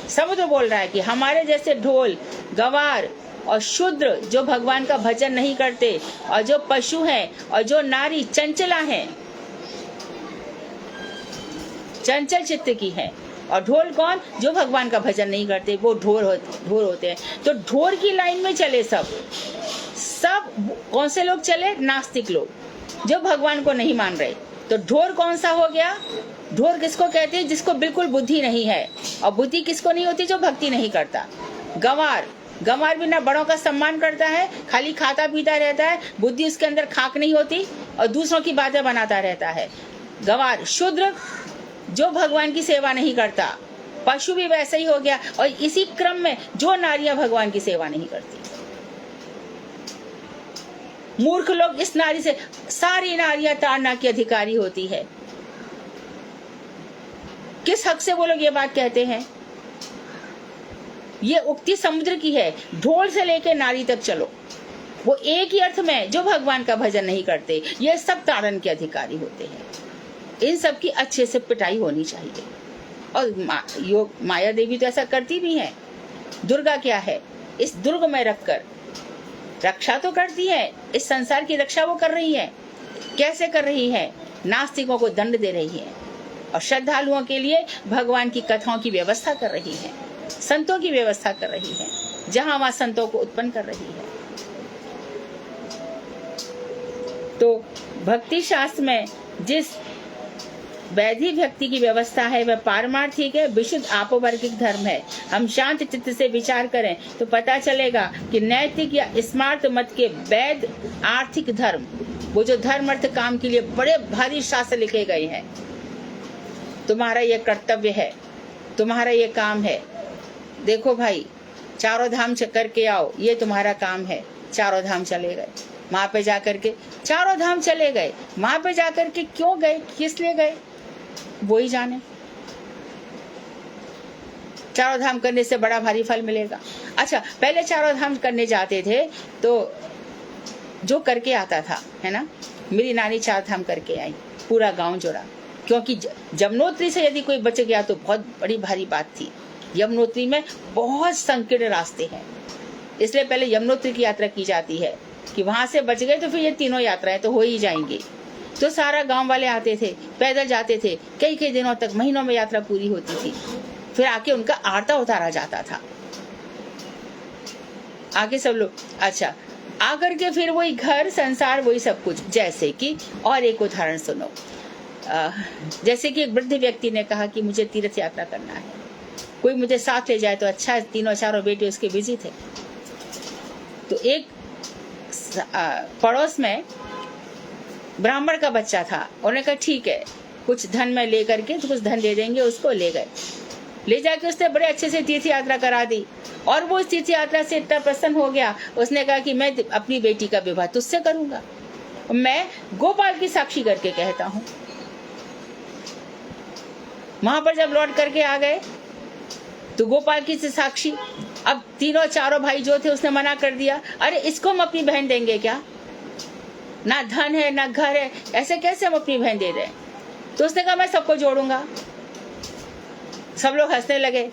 समुद्र बोल रहा है कि हमारे जैसे ढोल गवार और शूद्र जो भगवान का भजन नहीं करते, और जो पशु हैं और जो नारी चंचला हैं, चंचल चित्त की है, और ढोल कौन, जो भगवान का भजन नहीं करते, वो ढोर होते हैं। तो ढोर की लाइन में चले सब कौन से लोग चले, नास्तिक लोग जो भगवान को नहीं मान रहे। तो ढोर कौन सा हो गया, ढोर किसको कहते हैं, जिसको बिल्कुल बुद्धि नहीं है, और बुद्धि किसको नहीं होती, जो भक्ति नहीं करता। गंवार भी ना बड़ों का सम्मान करता है, खाली खाता पीता रहता है, बुद्धि उसके अंदर खाक नहीं होती और दूसरों की बातें बनाता रहता है। गंवार। शूद्र जो भगवान की सेवा नहीं करता, पशु भी वैसे ही हो गया। और इसी क्रम में जो नारियां भगवान की सेवा नहीं करती, मूर्ख लोग, इस नारी से सारी नारियां ताड़ना की अधिकारी होती है। किस हक से वो लोग ये बात कहते हैं। ये उक्ति समुद्र की है, ढोल से लेके नारी तक चलो, वो एक ही अर्थ में जो भगवान का भजन नहीं करते, ये सब ताड़न के अधिकारी होते हैं। इन सब की अच्छे से पिटाई होनी चाहिए। और माया देवी तो ऐसा करती भी है। दुर्गा क्या है, इस दुर्ग में रखकर रक्षा तो करती है, इस संसार की रक्षा वो कर रही है। कैसे कर रही है? नास्तिकों को दंड दे रही है और श्रद्धालुओं के लिए भगवान की कथाओं की व्यवस्था कर रही है, संतों की व्यवस्था कर रही है, जहां वहां संतों को उत्पन्न कर रही है। तो भक्ति शास्त्र में जिस वैधि भक्ति की व्यवस्था है वह पारमार्थिक है, विशुद्ध आपोवर्गिक धर्म है। हम शांत चित्त से विचार करें तो पता चलेगा कि नैतिक या स्मार्त मत के वैध आर्थिक धर्म, वो जो धर्म अर्थ काम के लिए बड़े भारी शास्त्र लिखे गए हैं, तुम्हारा ये कर्तव्य है, तुम्हारा ये काम है। देखो भाई, चारों धाम करके आओ, ये तुम्हारा काम है। चारों धाम चले गए, वहां पे जाकर के चारों धाम चले गए, वहां पे जाकर के क्यों गए, किस लिए गए, वो ही जाने। चारों धाम करने से बड़ा भारी फल मिलेगा। अच्छा, पहले चारों धाम करने जाते थे तो जो करके आता था, है ना, मेरी नानी 4 धाम करके आई, पूरा गांव जुड़ा, क्योंकि यमुनोत्री से यदि कोई बच गया तो बहुत बड़ी भारी बात थी। यमुनोत्री में बहुत संकीर्ण रास्ते हैं, इसलिए पहले यमुनोत्री की यात्रा की जाती है कि वहां से बच गए तो फिर ये तीनों यात्राएं तो हो ही जाएंगी। तो सारा गांव वाले आते थे, पैदल जाते थे, कई कई दिनों तक, महीनों में यात्रा पूरी होती थी। फिर आके उनका आरता उतारा जाता था, आगे सब लोग। अच्छा, आकर के फिर वही घर संसार, वही सब कुछ। जैसे कि और एक उदाहरण सुनो, जैसे कि एक वृद्ध व्यक्ति ने कहा कि मुझे तीर्थ यात्रा करना है, कोई मुझे साथ ले जाए तो अच्छा है। 3-4 बेटे उसके बिजी थे। तो एक पड़ोस में ब्राह्मण का बच्चा था, उन्होंने कहा ठीक है, कुछ धन में लेकर के, तो कुछ धन दे देंगे उसको। ले गए, ले जाके उसने बड़े अच्छे से तीर्थ यात्रा करा दी। और वो इस तीर्थ यात्रा से इतना प्रसन्न हो गया, उसने कहा कि मैं अपनी बेटी का विवाह तुझसे करूंगा। मैं गोपाल की साक्षी करके कहता हूँ। वहां पर जब लौट करके आ गए तो गोपाल की साक्षी, अब 3-4 भाई जो थे उसने मना कर दिया, अरे इसको हम अपनी बहन देंगे क्या, ना धन है ना घर है, ऐसे कैसे हम अपनी बहन दे दें। तो उसने कहा मैं सबको जोड़ूंगा। सब लोग हंसने लगे।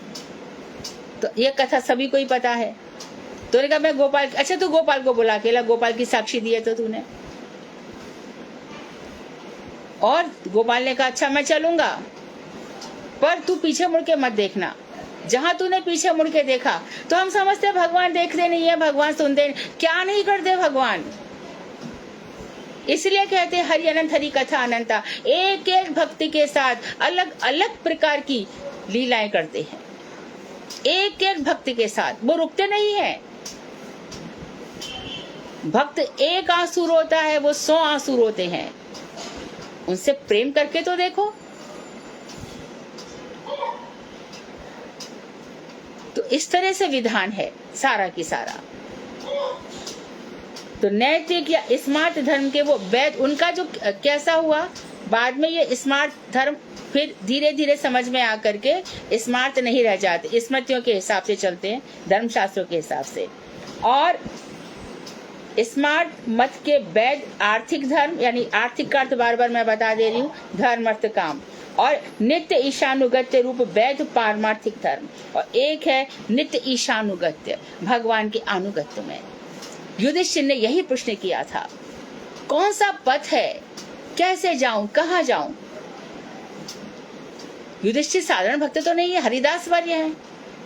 तो ये कथा सभी को ही पता है। तो उन्होंने कहा मैं गोपाल, अच्छा तू गोपाल को बुला के ला, गोपाल की साक्षी दी है तो तूने। और गोपाल ने कहा अच्छा मैं चलूंगा, पर तू पीछे मुड़ के मत देखना। जहां तूने पीछे मुड़ के देखा तो हम समझते भगवान देखते नहीं है, भगवान सुनते नहीं, क्या नहीं करते भगवान। इसलिए कहते हरि अनंत, हरि कथा अनंता। एक एक भक्ति के साथ अलग अलग प्रकार की लीलाएं करते हैं, एक एक भक्ति के साथ, वो रुकते नहीं है। भक्त एक आंसू रोता है, वो 100 आंसू रोते हैं। उनसे प्रेम करके तो देखो। तो इस तरह से विधान है सारा की सारा। तो नैतिक या स्मार्ट धर्म के वो वैध, उनका जो कैसा हुआ, बाद में ये स्मार्ट धर्म फिर धीरे धीरे समझ में आकर के स्मार्ट नहीं रह जाते, स्मृतियों के हिसाब से चलते हैं, धर्मशास्त्रों के हिसाब से। और स्मार्ट मत के वैध आर्थिक धर्म, यानी आर्थिक का अर्थ बार बार मैं बता दे रही हूँ, धर्म अर्थ काम। और नित्य ईशानुगत्य रूप वैध पारमार्थिक धर्म, और एक है नित्य ईशानुगत्य, भगवान के अनुगत्य में। युधिष्ठिर ने यही प्रश्न किया था, कौन सा पथ है, कैसे जाऊं, कहाँ जाऊं। युधिष्ठिर साधारण भक्त तो नहीं है, हरिदास वर्य है।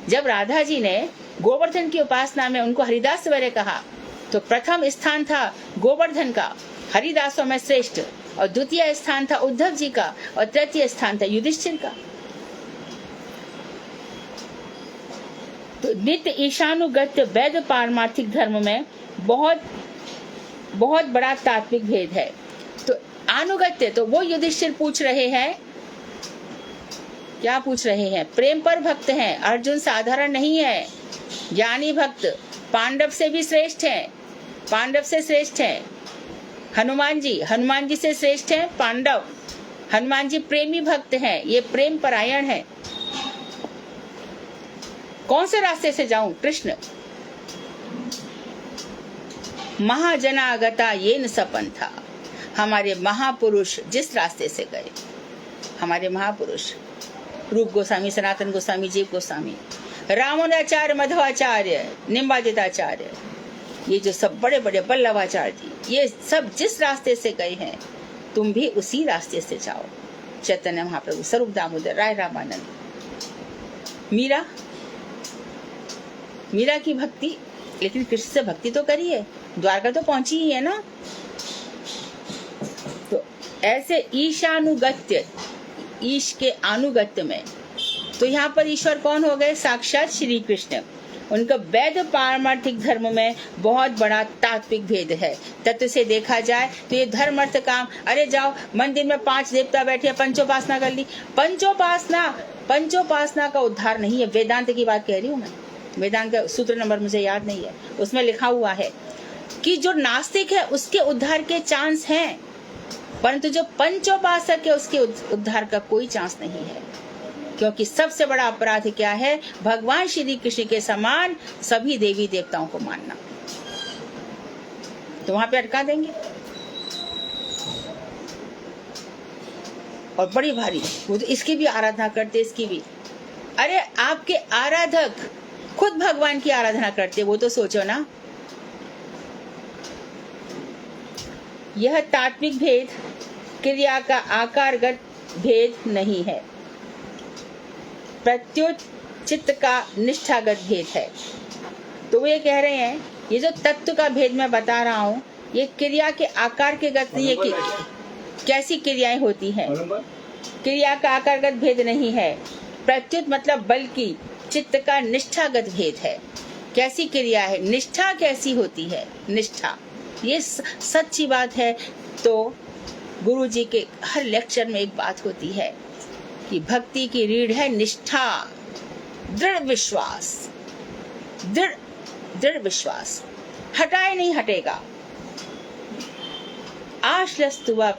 जब राधा जी ने गोवर्धन की उपासना में उनको हरिदास वर्य कहा तो प्रथम स्थान था गोवर्धन का, हरिदासों में श्रेष्ठ, और द्वितीय स्थान था उद्धव जी का, और तृतीय स्थान था युधिष्ठिर का। तो नित्य ईशानुगत्य वैध पारमार्थिक धर्म में बहुत बहुत बड़ा तात्विक भेद है। तो अनुगत्य, तो वो युधिष्ठिर पूछ रहे हैं, क्या पूछ रहे हैं, प्रेम पर भक्त हैं। अर्जुन साधारण नहीं है, ज्ञानी भक्त, पांडव से भी श्रेष्ठ हैं, पांडव से श्रेष्ठ हैं। हनुमान जी से श्रेष्ठ हैं पांडव। हनुमान जी प्रेमी भक्त हैं, ये प्रेम परायण है। कौन से रास्ते से जाऊं, कृष्ण। महाजनागता येन सपंथा, हमारे महापुरुष जिस रास्ते से गए, हमारे महापुरुष रूप गोस्वामी, सनातन गोस्वामी, जीव गोस्वामी, रामानुजाचार्य, मध्वाचार्य, निम्बादिताचार्य, ये जो सब बड़े बड़े वल्लभाचार्य जी, ये सब जिस रास्ते से गए हैं तुम भी उसी रास्ते से जाओ। चैतन्य महाप्रभु, स्वरूप दामोदर, राय रामानंद, मीरा की भक्ति, लेकिन कृष्ण से भक्ति तो करी है, द्वारका तो पहुंची ही है ना। तो ऐसे ईशानुगत्य, ईश के अनुगत्य में, तो यहाँ पर ईश्वर कौन हो गए? साक्षात श्री कृष्ण। उनका वैध पारमार्थिक धर्म में बहुत बड़ा तात्विक भेद है। तत्व से देखा जाए तो ये धर्म अर्थ काम, अरे जाओ मंदिर में 5 देवता बैठे, पंचोपासना कर ली। पंचोपासना का उद्धार नहीं है। वेदांत की बात कह रही हूँ मैं, वेदांत का सूत्र नंबर मुझे याद नहीं है, उसमें लिखा हुआ है कि जो नास्तिक है उसके उद्धार के चांस हैं, परंतु जो पंचोपासक है उसके उद्धार का कोई चांस नहीं है। क्योंकि सबसे बड़ा अपराध क्या है? भगवान श्री कृष्ण के समान सभी देवी देवताओं को मानना। तो वहां पे अटका देंगे। और बड़ी भारी, वो तो इसकी भी आराधना करते, इसकी भी। अरे आपके आराधक खुद भगवान की आराधना करते, वो तो सोचो ना। यह तात्विक भेद क्रिया का आकारगत भेद नहीं है, प्रत्युत चित्त का निष्ठागत भेद है। तो वो ये कह रहे हैं, ये जो तत्व का भेद मैं बता रहा हूँ, ये क्रिया के आकार के गत नहीं है कि कैसी क्रियाएं होती हैं। क्रिया का आकारगत भेद नहीं है, प्रत्युत मतलब बल्कि चित्त का निष्ठागत भेद है। कैसी क्रिया है, निष्ठा कैसी होती है, निष्ठा, ये सच्ची बात है। तो गुरु जी के हर लेक्चर में एक बात होती है कि भक्ति की रीढ़ है निष्ठा, दृढ़ विश्वास, दृढ़ विश्वास, हटाए नहीं हटेगा। आश्लस्तुवा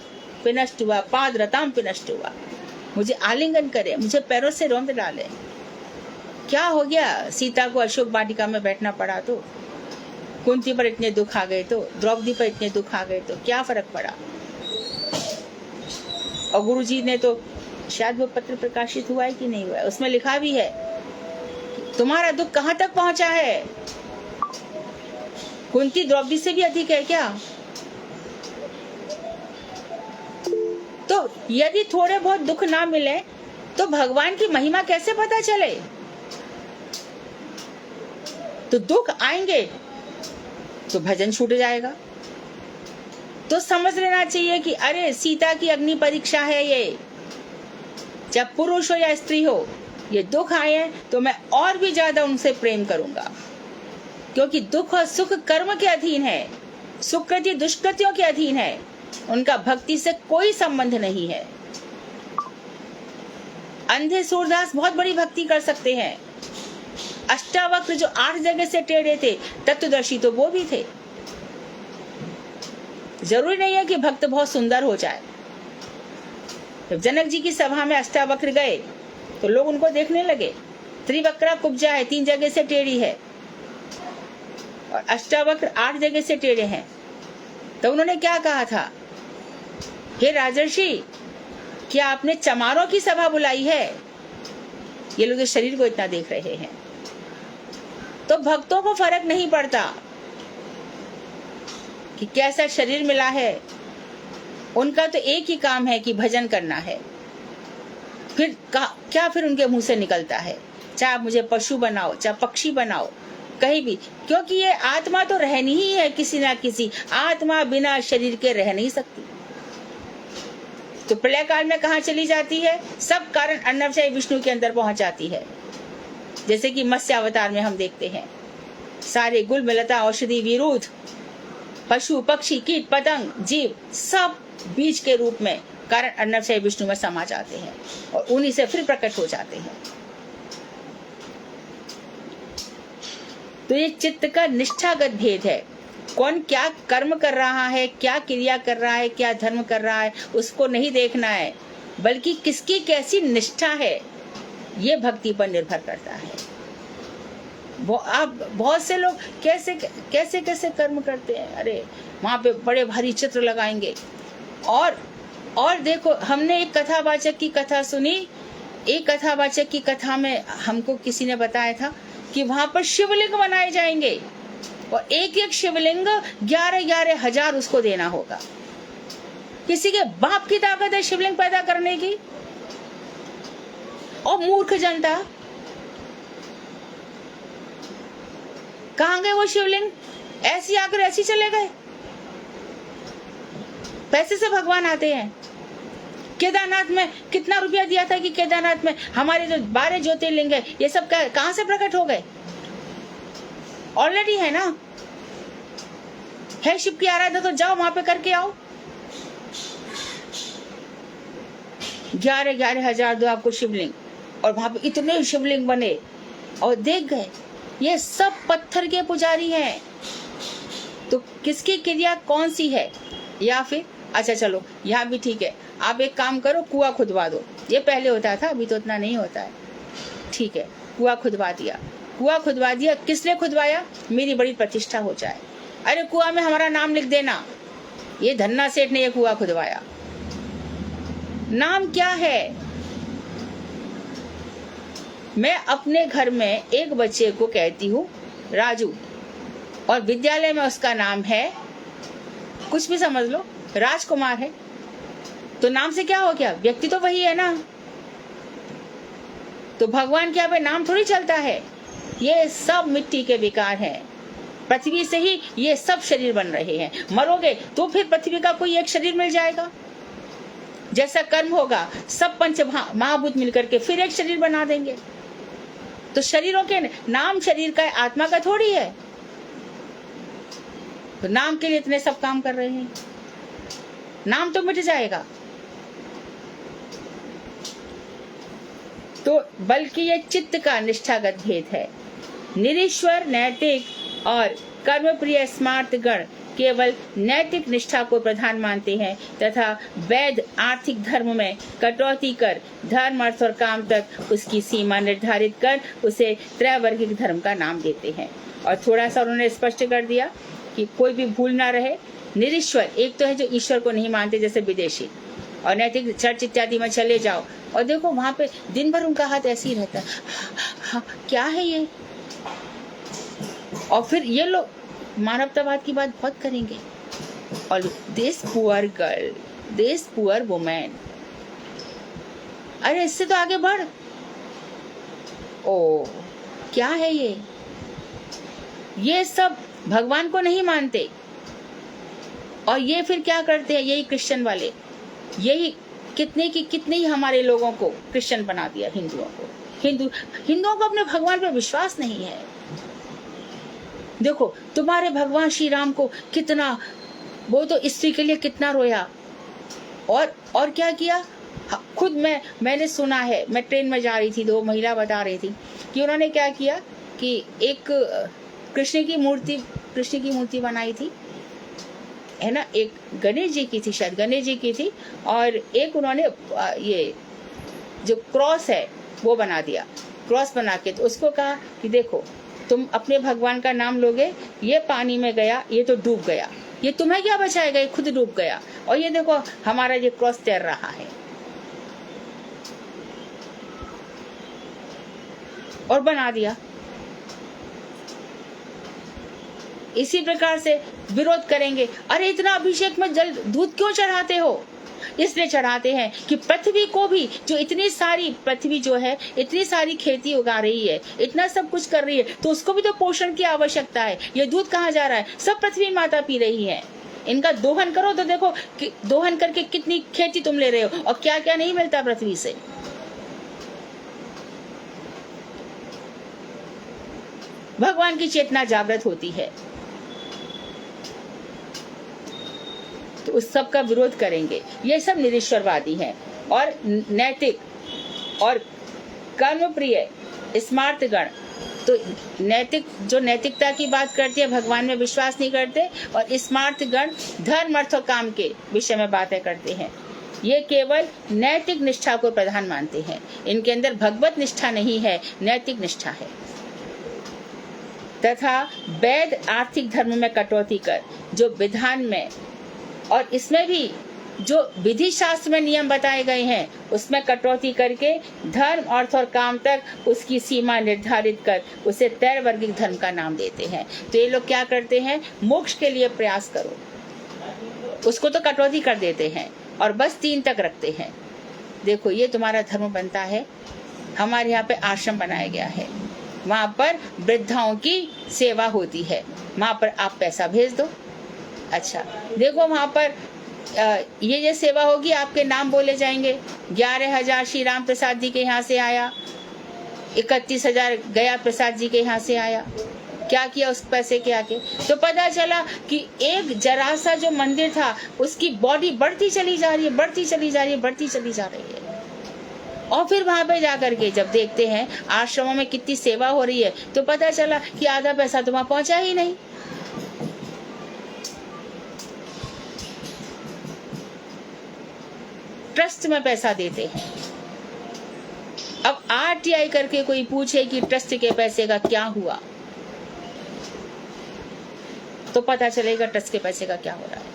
पिनष्टुवा पादरताम पिनष्टुवा, मुझे आलिंगन करे, मुझे पैरों से रौंद डाले। क्या हो गया? सीता को अशोक वाटिका में बैठना पड़ा तो, कुंती पर इतने दुख आ गए तो, द्रौपदी पर इतने दुख आ गए तो क्या फर्क पड़ा? और गुरु जी ने तो शायद वो पत्र प्रकाशित हुआ है कि नहीं हुआ है, उसमें लिखा भी है तुम्हारा दुख कहाँ तक पहुंचा है। कुंती द्रौपदी से भी अधिक है क्या? तो यदि थोड़े बहुत दुख ना मिले तो भगवान की महिमा कैसे पता चले? तो दुख आएंगे तो भजन छूट जाएगा। तो समझ लेना चाहिए कि अरे सीता की अग्नि परीक्षा है ये, जब पुरुष हो या स्त्री हो, ये दुख आए तो मैं और भी ज्यादा उनसे प्रेम करूंगा, क्योंकि दुख और सुख कर्म के अधीन है, सुकृति दुष्कृतियों के अधीन है, उनका भक्ति से कोई संबंध नहीं है। अंधे सूरदास बहुत बड़ी भक्ति कर सकते हैं। अष्टावक्र जो 8 जगह से टेढ़े थे, तत्वदर्शी तो वो भी थे। जरूरी नहीं है कि भक्त बहुत सुंदर हो जाए। जब जनक जी की सभा में अष्टावक्र गए तो लोग उनको देखने लगे, त्रिवक्रा कुब्जा है, 3 जगह से टेढ़ी है, और अष्टावक्र 8 जगह से टेढ़े हैं। तो उन्होंने क्या कहा था, हे राजर्षि, क्या आपने चमारों की सभा बुलाई है? ये लोग इस शरीर को इतना देख रहे हैं। तो भक्तों को फर्क नहीं पड़ता कि कैसा शरीर मिला है, उनका तो एक ही काम है कि भजन करना है। फिर क्या फिर उनके मुंह से निकलता है, चाहे आप मुझे पशु बनाओ, चाहे पक्षी बनाओ, कहीं भी, क्योंकि ये आत्मा तो रहनी ही है किसी ना किसी। आत्मा बिना शरीर के रह नहीं सकती। तो प्रलय काल में कहाँ चली जाती है? सब कारण अर्णवशय विष्णु के अंदर पहुंच जाती है। जैसे कि मत्स्य अवतार में हम देखते हैं, सारे गुल लता औषधि विरुद्ध पशु पक्षी कीट पतंग जीव सब बीज के रूप में कारण अर्णवशय विष्णु में समा जाते हैं और उन्हीं से फिर प्रकट हो जाते हैं। तो ये चित्त का निष्ठागत भेद है। कौन क्या कर्म कर रहा है, क्या क्रिया कर रहा है, क्या धर्म कर रहा है, उसको नहीं देखना है, बल्कि किसकी कैसी निष्ठा है, ये भक्ति पर निर्भर करता है। आप बहुत से लोग कैसे कैसे कैसे कर्म करते हैं। अरे वहां पे बड़े भारी चित्र लगाएंगे। और देखो, हमने एक कथावाचक की कथा सुनी एक कथावाचक की कथा में हमको किसी ने बताया था कि वहां पर शिवलिंग बनाए जाएंगे और एक एक शिवलिंग 11-11 हजार उसको देना होगा। किसी के बाप की ताकत है शिवलिंग पैदा करने की, और मूर्ख जनता कहां गए वो शिवलिंग? ऐसी आकर ऐसी चले गए। पैसे से भगवान आते हैं। केदारनाथ में कितना रुपया दिया था कि केदारनाथ में हमारे जो 12 ज्योतिर्लिंग है ये सब कहां से प्रकट हो गए? ऑलरेडी है ना, है शिव की आराधना, तो जाओ वहां पे करके आओ। 11-11 हजार दो आपको शिवलिंग, और वहां पे इतने शिवलिंग बने और देख गए ये सब पत्थर के पुजारी हैं। तो किसकी क्रिया कौन सी है? या फिर अच्छा चलो यहाँ भी ठीक है, आप एक काम करो, कुआं खुदवा दो। ये पहले होता था, अभी तो उतना नहीं होता है। ठीक है, कुआं खुदवा दिया। कुआं खुदवा दिया, किसने खुदवाया? मेरी बड़ी प्रतिष्ठा हो जाए। अरे कुआं में हमारा नाम लिख देना। ये धन्ना सेठ ने ये कुआं खुदवाया। नाम क्या है? मैं अपने घर में एक बच्चे को कहती हूँ राजू, और विद्यालय में उसका नाम है कुछ भी समझ लो, राजकुमार है। तो नाम से क्या हो गया? व्यक्ति तो वही है ना। तो भगवान के यहाँ पे नाम थोड़ी चलता है। ये सब मिट्टी के विकार हैं। पृथ्वी से ही ये सब शरीर बन रहे हैं। मरोगे तो फिर पृथ्वी का कोई एक शरीर मिल जाएगा। जैसा कर्म होगा सब पंच महाभूत मिलकर के फिर एक शरीर बना देंगे। तो शरीरों के नाम शरीर का, आत्मा का थोड़ी है। तो नाम के लिए इतने सब काम कर रहे हैं। नाम तो मिट जाएगा। तो बल्कि ये चित्त का निष्ठागत भेद है। निरीश्वर नैतिक और कर्म प्रिय स्मार्त गण केवल नैतिक निष्ठा को प्रधान मानते हैं तथा वैध आर्थिक धर्म में कटौती कर धर्म अर्थ और काम तक उसकी सीमा निर्धारित कर उसे त्रैवर्गिक धर्म का नाम देते हैं। और थोड़ा सा उन्होंने स्पष्ट कर दिया कि कोई भी भूल ना रहे। निरीश्वर एक तो है जो ईश्वर को नहीं मानते, जैसे विदेशी, और नैतिक चर्च इत्यादि में चले जाओ और देखो वहां पे दिन भर उनका हाथ ऐसे ही रहता है। हाँ, क्या है ये? और फिर ये लोग मानवतावाद की बात बहुत करेंगे। और this poor girl, this poor women, अरे इससे तो आगे बढ़। ओ क्या है ये? ये सब भगवान को नहीं मानते। और ये फिर क्या करते हैं? यही क्रिश्चियन वाले, यही कितने ही हमारे लोगों को क्रिश्चियन बना दिया। हिंदुओं को अपने भगवान पे विश्वास नहीं है। देखो तुम्हारे भगवान श्री राम को कितना, वो तो स्त्री के लिए कितना रोया और क्या किया। खुद मैंने सुना है, मैं ट्रेन में जा रही थी, 2 महिला बता रही थी कि उन्होंने क्या किया कि एक कृष्ण की मूर्ति बनाई थी, है ना। एक गणेश जी की थी, शायद गणेश जी की थी, और एक उन्होंने ये जो क्रॉस है वो बना दिया। क्रॉस बना के तो उसको कहा कि देखो तुम अपने भगवान का नाम लोगे, ये पानी में गया, ये तो डूब गया, ये तुम्हें क्या बचाएगा, ये खुद डूब गया। और ये देखो हमारा ये क्रॉस तैर रहा है। और बना दिया। इसी प्रकार से विरोध करेंगे, अरे इतना अभिषेक में जल दूध क्यों चढ़ाते हो? इसलिए चढ़ाते हैं कि पृथ्वी को भी, जो इतनी सारी पृथ्वी जो है इतनी सारी खेती उगा रही है, इतना सब कुछ कर रही है, तो उसको भी तो पोषण की आवश्यकता है। ये दूध कहाँ जा रहा है? सब पृथ्वी माता पी रही है। इनका दोहन करो तो देखो कि दोहन करके कितनी खेती तुम ले रहे हो और क्या क्या नहीं मिलता पृथ्वी से। भगवान की चेतना जागृत होती है तो उस सब का विरोध करेंगे। ये सब निरीश्वरवादी हैं और नैतिक और कर्म प्रिय स्मार्त गण। तो नैतिकता की बात करते हैं, भगवान में विश्वास नहीं करते, और स्मार्त गण धर्म अर्थ और काम के विषय में बातें करते हैं। ये केवल नैतिक निष्ठा को प्रधान मानते हैं। इनके अंदर भगवत निष्ठा नहीं है, नैतिक निष्ठा है। तथा वैध आर्थिक धर्म में कटौती कर जो विधान में, और इसमें भी जो विधि शास्त्र में नियम बताए गए हैं उसमें कटौती करके धर्म, अर्थ और काम तक उसकी सीमा निर्धारित कर उसे त्रैवर्गिक धर्म का नाम देते हैं। तो ये लोग क्या करते हैं, मोक्ष के लिए प्रयास करो, उसको तो कटौती कर देते हैं और बस 3 तक रखते हैं। देखो ये तुम्हारा धर्म बनता है। हमारे यहाँ पे आश्रम बनाया गया है, वहाँ पर वृद्धाओं की सेवा होती है, वहाँ पर आप पैसा भेज दो। अच्छा देखो वहाँ पर ये सेवा होगी, आपके नाम बोले जाएंगे। 11,000 श्री राम प्रसाद जी के यहाँ से आया, 31,000 गया प्रसाद जी के यहाँ से आया। क्या किया उस पैसे के आके? तो पता चला कि एक जरा सा जो मंदिर था उसकी बॉडी बढ़ती चली जा रही है, बढ़ती चली जा रही है, बढ़ती चली जा रही है। और फिर वहां पे जाकर के जब देखते हैं आश्रमों में कितनी सेवा हो रही है तो पता चला कि आधा पैसा तो वहां पहुंचा ही नहीं। ट्रस्ट में पैसा देते हैं। अब आरटीआई करके कोई पूछे कि ट्रस्ट के पैसे का क्या हुआ तो पता चलेगा ट्रस्ट के पैसे का क्या हो रहा है।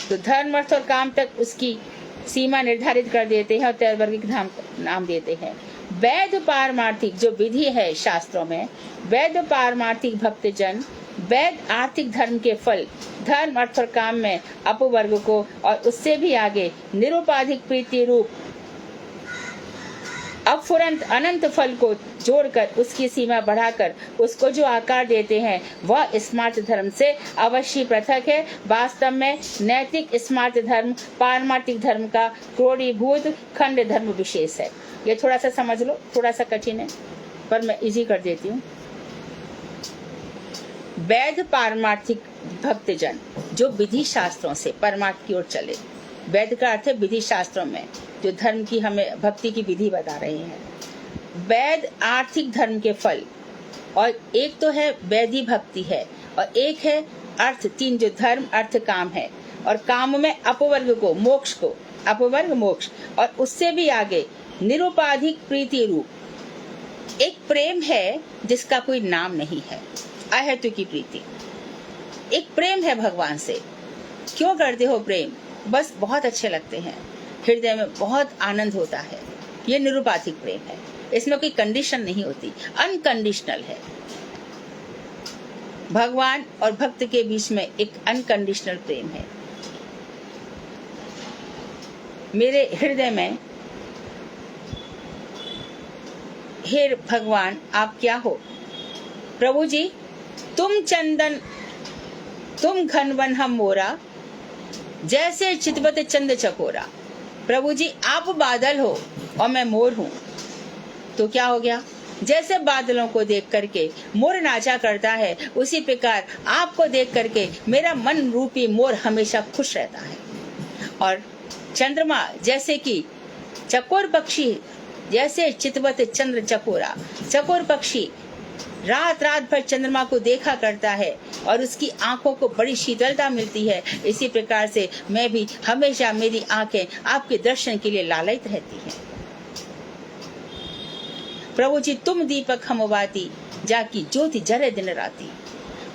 तो धर्म, अर्थ और काम तक उसकी सीमा निर्धारित कर देते हैं और त्रैवर्गिक नाम देते हैं। वैध पारमार्थिक जो विधि है शास्त्रों में, वैध पारमार्थिक भक्तजन वैध आर्थिक धर्म के फल, धर्म, अर्थ और काम में अपवर्ग को और उससे भी आगे निरुपाधिक प्रीति रूप अफुरंत अनंत फल को जोड़कर उसकी सीमा बढ़ाकर उसको जो आकार देते हैं वह स्मार्त धर्म से अवश्य पृथक है। वास्तव में नैतिक स्मार्त धर्म पारमार्थिक धर्म का क्रोडीभूत खंड धर्म विशेष है। ये थोड़ा सा समझ लो, थोड़ा सा कठिन है पर मैं इजी कर देती हूँ। वैध पारमार्थिक भक्तजन जो विधि शास्त्रों से परमार्थ की ओर चले, वैध का अर्थ है विधि शास्त्रों में जो धर्म की हमें भक्ति की विधि बता रहे हैं। वैध आर्थिक धर्म के फल, और एक तो है वैधि भक्ति है और एक है अर्थ, 3 जो धर्म, अर्थ, काम है। और काम में अपवर्ग को, मोक्ष को, अपवर्ग मोक्ष, और उससे भी आगे निरुपाधिक प्रीति रूप एक प्रेम है जिसका कोई नाम नहीं है, अहेतु की प्रीति। एक प्रेम है भगवान से। क्यों करते हो प्रेम? बस बहुत अच्छे लगते हैं, हृदय में बहुत आनंद होता है। ये निरुपाधिक प्रेम है, इसमें कोई कंडीशन नहीं होती, अनकंडीशनल है। भगवान और भक्त के बीच में एक अनकंडीशनल प्रेम है। मेरे हृदय में, हे भगवान आप क्या हो? प्रभु जी तुम चंदन, तुम घनवन हम मोरा, जैसे चितवत चंद चकोरा। प्रभु जी आप बादल हो और मैं मोर हूँ। तो क्या हो गया? जैसे बादलों को देख करके मोर नाचा करता है, उसी प्रकार आपको देख करके मेरा मन रूपी मोर हमेशा खुश रहता है। और चंद्रमा जैसे कि चकोर पक्षी, जैसे चितवत चंद्र चकोरा, चकोर पक्षी रात रात भर चंद्रमा को देखा करता है और उसकी आंखों को बड़ी शीतलता मिलती है, इसी प्रकार से मैं भी हमेशा, मेरी आंखें आपके दर्शन के लिए लालायित रहती हैं। प्रभु जी तुम दीपक हम बाती, जाकी ज्योति जरे दिन राती।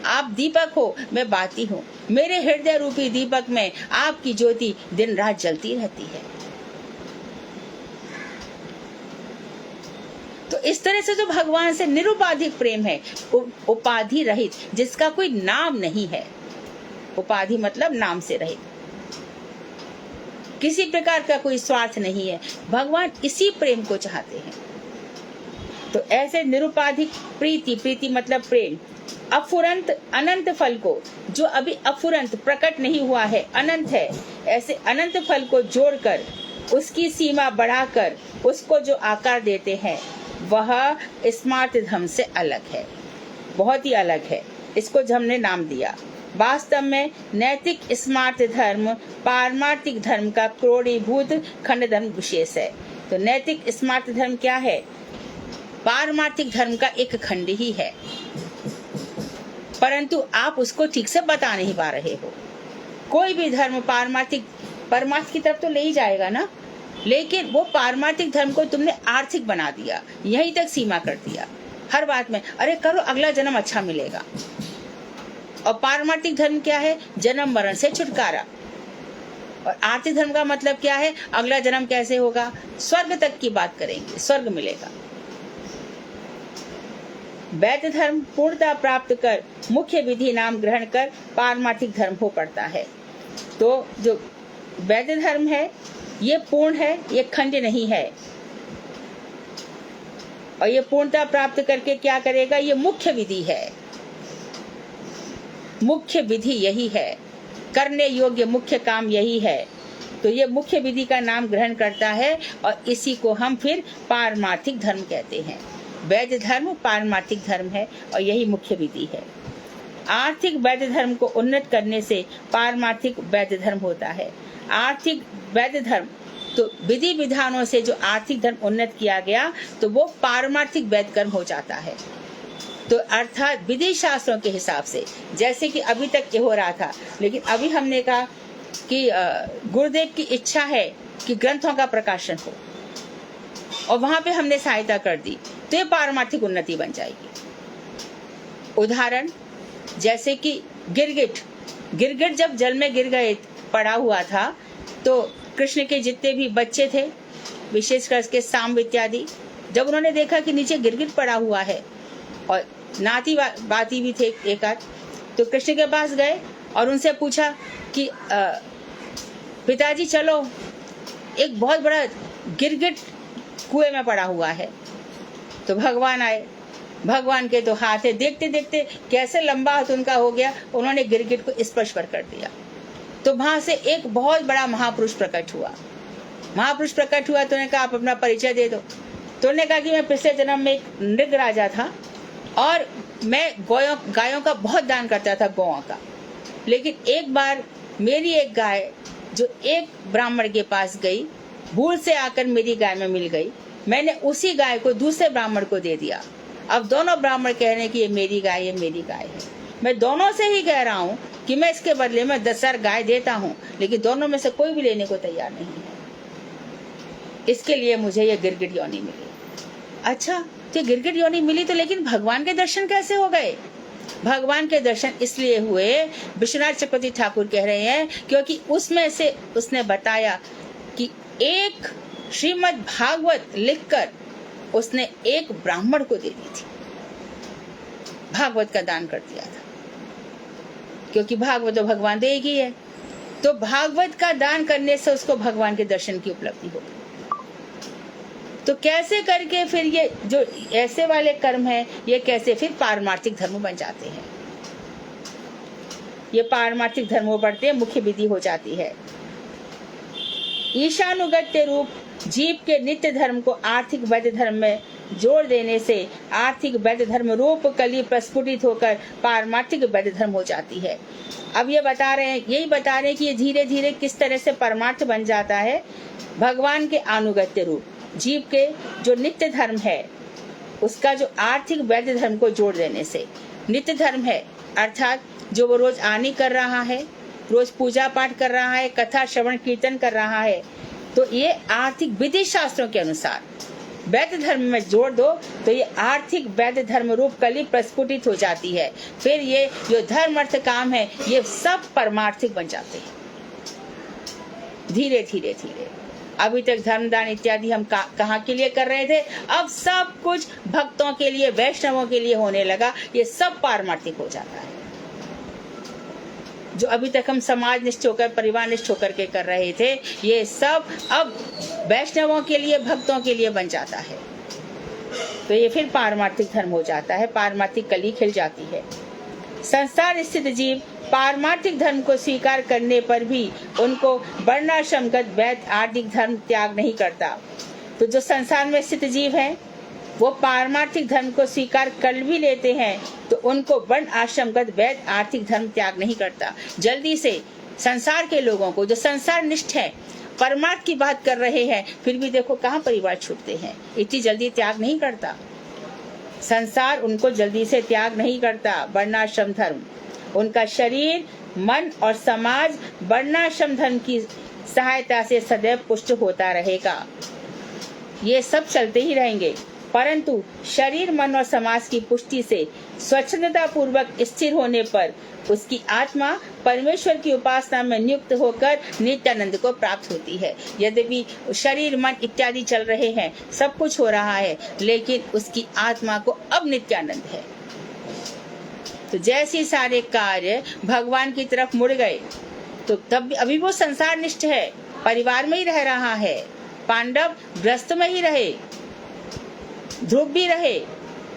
आप दीपक हो, मैं बाती हूँ। मेरे हृदय रूपी दीपक में आपकी ज्योति दिन रात जलती रहती है। तो इस तरह से जो भगवान से निरुपाधिक प्रेम है, उपाधि रहित, जिसका कोई नाम नहीं है। उपाधि मतलब नाम से रहित, किसी प्रकार का कोई स्वार्थ नहीं है। भगवान इसी प्रेम को चाहते हैं। तो ऐसे निरुपाधिक प्रीति, प्रीति मतलब प्रेम, अफुरंत अनंत फल को, जो अभी अफुरंत प्रकट नहीं हुआ है, अनंत है, ऐसे अनंत फल को जोड़कर उसकी सीमा बढ़ाकर उसको जो आकार देते हैं वह स्मार्त धर्म से अलग है, बहुत ही अलग है। इसको हमने नाम दिया। वास्तव में नैतिक स्मार्त धर्म पारमार्थिक धर्म का क्रोडीभूत खंड धर्म विशेष है। तो नैतिक स्मार्त धर्म क्या है? पारमार्थिक धर्म का एक खंड ही है, परंतु आप उसको ठीक से बता नहीं पा रहे हो। कोई भी धर्म पारमार्थिक, परमार्थ की तरफ तो ले ही जाएगा ना। लेकिन वो पारमार्थिक धर्म को तुमने आर्थिक बना दिया, यहीं तक सीमा कर दिया हर बात में। अरे करो, अगला जन्म अच्छा मिलेगा। और पारमार्थिक धर्म क्या है? जन्म मरण से छुटकारा। और आर्थिक धर्म का मतलब क्या है? अगला जन्म कैसे होगा? स्वर्ग तक की बात करेंगे, स्वर्ग मिलेगा। वैध धर्म पूर्णता प्राप्त कर मुख्य विधि नाम ग्रहण कर पारमार्थिक धर्म हो पड़ता है। तो जो वैध धर्म है ये पूर्ण है, ये खंड नहीं है। और ये पूर्णता प्राप्त करके क्या करेगा? ये मुख्य विधि है। मुख्य विधि यही है, करने योग्य मुख्य काम यही है। तो ये मुख्य विधि का नाम ग्रहण करता है और इसी को हम फिर पारमार्थिक धर्म कहते हैं। वैध धर्म पारमार्थिक धर्म है और यही मुख्य विधि है। आर्थिक वैध धर्म को उन्नत करने से पारमार्थिक वैध धर्म होता है। आर्थिक वैध धर्म तो विधि विधानों से जो आर्थिक धर्म उन्नत किया गया तो वो पारमार्थिक वैध कर्म हो जाता है। तो अर्थात विधि शास्त्रों के हिसाब से, जैसे कि अभी तक ये हो रहा था, लेकिन अभी हमने कहा कि गुरुदेव की इच्छा है कि ग्रंथों का प्रकाशन हो और वहां पे हमने सहायता कर दी, तो ये पारमार्थिक उन्नति बन जाएगी। उदाहरण जैसे कि गिरगिट जब जल में गिर गए, पड़ा हुआ था, तो कृष्ण के जितने भी बच्चे थे, विशेष करके सांब इत्यादि, जब उन्होंने देखा कि नीचे गिरगिट पड़ा हुआ है और नाती बाती भी थे एक आध, तो कृष्ण के पास गए और उनसे पूछा कि पिताजी चलो, एक बहुत बड़ा गिरगिट कुएं में पड़ा हुआ है। तो भगवान आए, भगवान के तो हाथ है, देखते देखते कैसे लंबा हाथ उनका हो गया, उन्होंने गिरगिट को स्पर्श कर दिया। तो वहां से एक बहुत बड़ा महापुरुष प्रकट हुआ। महापुरुष प्रकट हुआ तो उन्होंने कहा आप अपना परिचय दे दो। तो उन्होंने कहा कि मैं पिछले जन्म में एक नृग राजा था और मैं गायों का बहुत दान करता था, गौओं का। लेकिन एक बार मेरी एक गाय जो एक ब्राह्मण के पास गई, भूल से आकर मेरी गाय में मिल गई, मैंने उसी गाय को दूसरे ब्राह्मण को दे दिया। अब दोनों ब्राह्मण कह रहे हैं कि ये मेरी गाय है, मेरी गाय है। मैं दोनों से ही कह रहा हूँ कि मैं इसके बदले में 10,000 गाय देता हूँ, लेकिन दोनों में से कोई भी लेने को तैयार नहीं है। इसके लिए मुझे ये गिरगिट योनि मिली। अच्छा, तो गिरगिट योनि मिली तो लेकिन भगवान के दर्शन कैसे हो गए? भगवान के दर्शन इसलिए हुए, विश्वनाथ चक्रवर्ती ठाकुर कह रहे हैं, क्योंकि उसमें से उसने बताया कि एक श्रीमद् भागवत लिखकर उसने एक ब्राह्मण को दे दी थी, भागवत का दान कर दिया था, क्योंकि भागवत तो भगवान देगी है। तो भागवत का दान करने से उसको भगवान के दर्शन की उपलब्धि होगी। तो कैसे करके फिर ये जो ऐसे वाले कर्म है, ये कैसे फिर पारमार्थिक धर्म बन जाते हैं? ये पारमार्थिक धर्म हो पड़ते हैं, मुख्य विधि हो जाती है। ईशानुगत्य रूप जीव के नित्य धर्म को आर्थिक वैध धर्म में जोड़ देने से आर्थिक वैध धर्म रूप कली प्रस्फुटित होकर पारमार्थिक वैध धर्म हो जाती है। अब ये बता रहे हैं, यही बता रहे हैं कि ये धीरे धीरे किस तरह से परमार्थ बन जाता है। भगवान के अनुगत्य रूप जीव के जो नित्य धर्म है, उसका जो आर्थिक वैध धर्म को जोड़ देने से, नित्य धर्म है अर्थात जो वो रोज आनी कर रहा है, रोज पूजा पाठ कर रहा है, कथा श्रवण कीर्तन कर रहा है, तो ये आर्थिक विधि शास्त्रों के अनुसार वैध धर्म में जोड़ दो तो ये आर्थिक वैध धर्म रूप कली प्रस्फुटित हो जाती है। फिर ये जो धर्म अर्थ काम है, ये सब परमार्थिक बन जाते हैं धीरे धीरे धीरे। अभी तक धर्म दान इत्यादि हम कहाँ के लिए कर रहे थे, अब सब कुछ भक्तों के लिए, वैष्णवों के लिए होने लगा। ये सब पारमार्थिक हो जाता है। जो अभी तक हम समाज निष्ठ होकर, परिवार निष्ठ होकर के कर रहे थे, ये सब अब वैष्णवों के लिए, भक्तों के लिए बन जाता है। तो ये फिर पारमार्थिक धर्म हो जाता है, पारमार्थिक कली खिल जाती है। संसार स्थित जीव पारमार्थिक धर्म को स्वीकार करने पर भी उनको वर्णाश्रमगत वैध आर्थिक धर्म त्याग नहीं करता। तो जो संसार में स्थित जीव हैं, वो पारमार्थिक धर्म को स्वीकार कर भी लेते हैं, तो उनको वर्ण आश्रमगत वैध आर्थिक धर्म त्याग नहीं करता। जल्दी से संसार के लोगों को, जो संसार निष्ठ है, परमार्थ की बात कर रहे हैं, फिर भी देखो कहाँ परिवार छूटते हैं, इतनी जल्दी त्याग नहीं करता। संसार उनको जल्दी से त्याग नहीं करता। वर्णाश्रम धर्म, उनका शरीर, मन और समाज वर्णाश्रम धर्म की सहायता से सदैव पुष्ट होता रहेगा। ये सब चलते ही रहेंगे, परंतु शरीर, मन और समाज की पुष्टि से स्वच्छंदता पूर्वक स्थिर होने पर उसकी आत्मा परमेश्वर की उपासना में नियुक्त होकर नित्यानंद को प्राप्त होती है। यद्यपि शरीर, मन इत्यादि चल रहे हैं, सब कुछ हो रहा है, लेकिन उसकी आत्मा को अब नित्यानंद है। तो जैसे सारे कार्य भगवान की तरफ मुड़ गए, तो तब अभी वो संसार निष्ठ है, परिवार में ही रह रहा है। पांडव गृहस्थ में ही रहे, ध्रुव भी रहे,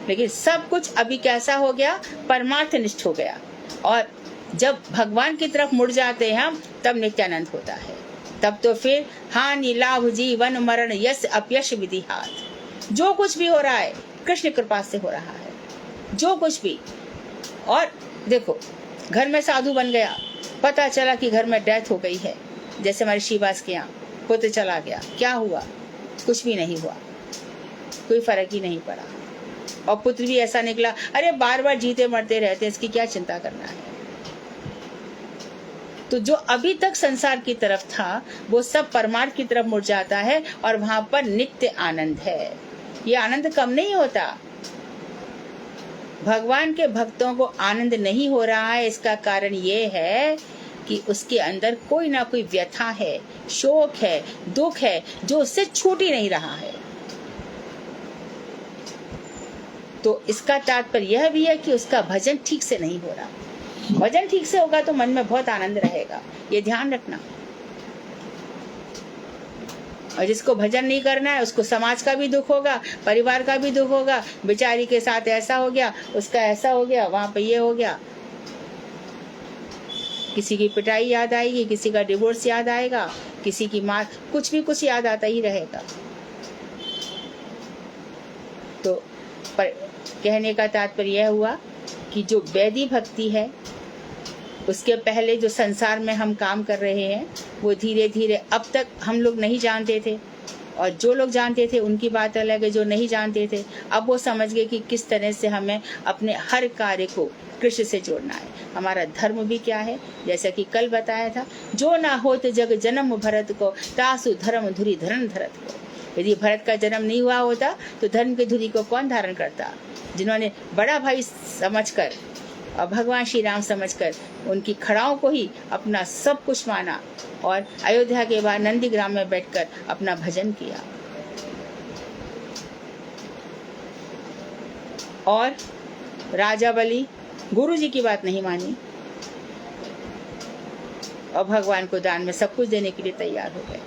लेकिन सब कुछ अभी कैसा हो गया, परमार्थ निष्ठ हो गया। और जब भगवान की तरफ मुड़ जाते हैं हम, तब नित्यानंद होता है। तब तो फिर हानि लाभ जीवन मरण यश अपयश विधि हाथ, जो कुछ भी हो रहा है कृष्ण कृपा से हो रहा है, जो कुछ भी। और देखो, घर में साधु बन गया, पता चला कि घर में डेथ हो गई है, जैसे हमारे शिवास के यहाँ पुत्र चला गया, क्या हुआ? कुछ भी नहीं हुआ, कोई फर्क ही नहीं पड़ा। और पुत्र भी ऐसा निकला, अरे बार बार जीते मरते रहते, इसकी क्या चिंता करना है। तो जो अभी तक संसार की तरफ था, वो सब परमार्थ की तरफ मुड़ जाता है, और वहां पर नित्य आनंद है। ये आनंद कम नहीं होता। भगवान के भक्तों को आनंद नहीं हो रहा है, इसका कारण ये है कि उसके अंदर कोई ना कोई व्यथा है, शोक है, दुख है, जो उससे छूट ही नहीं रहा है। तो इसका तात्पर्य यह भी है कि उसका भजन ठीक से नहीं हो रहा। भजन ठीक से होगा तो मन में बहुत आनंद रहेगा, ये ध्यान रखना। और जिसको भजन नहीं करना है, उसको समाज का भी दुख होगा, परिवार का भी दुख होगा, बेचारी के साथ ऐसा हो गया, उसका ऐसा हो गया, वहां पे ये हो गया, किसी की पिटाई याद आएगी, किसी का डिवोर्स याद आएगा, किसी की मार, कुछ भी कुछ याद आता ही रहेगा। तो कहने का तात्पर्य यह हुआ कि जो वैदिक भक्ति है, उसके पहले जो संसार में हम काम कर रहे हैं, वो धीरे धीरे अब तक हम लोग नहीं जानते थे, और जो लोग जानते थे उनकी बात अलग है, जो नहीं जानते थे अब वो समझ गए कि किस तरह से हमें अपने हर कार्य को कृष्ण से जोड़ना है। हमारा धर्म भी क्या है, जैसा कि कल बताया था, जो ना होत जग जन्म भरत को, तासु धर्म धुरी धरण धरत को। यदि भरत का जन्म नहीं हुआ होता तो धर्म की धुरी को कौन धारण करता? जिन्होंने बड़ा भाई समझकर और भगवान श्री राम समझकर उनकी खड़ाओं को ही अपना सब कुछ माना, और अयोध्या के बाद नंदीग्राम में बैठकर अपना भजन किया। और राजा बलि गुरु जी की बात नहीं मानी, और भगवान को दान में सब कुछ देने के लिए तैयार हो गए।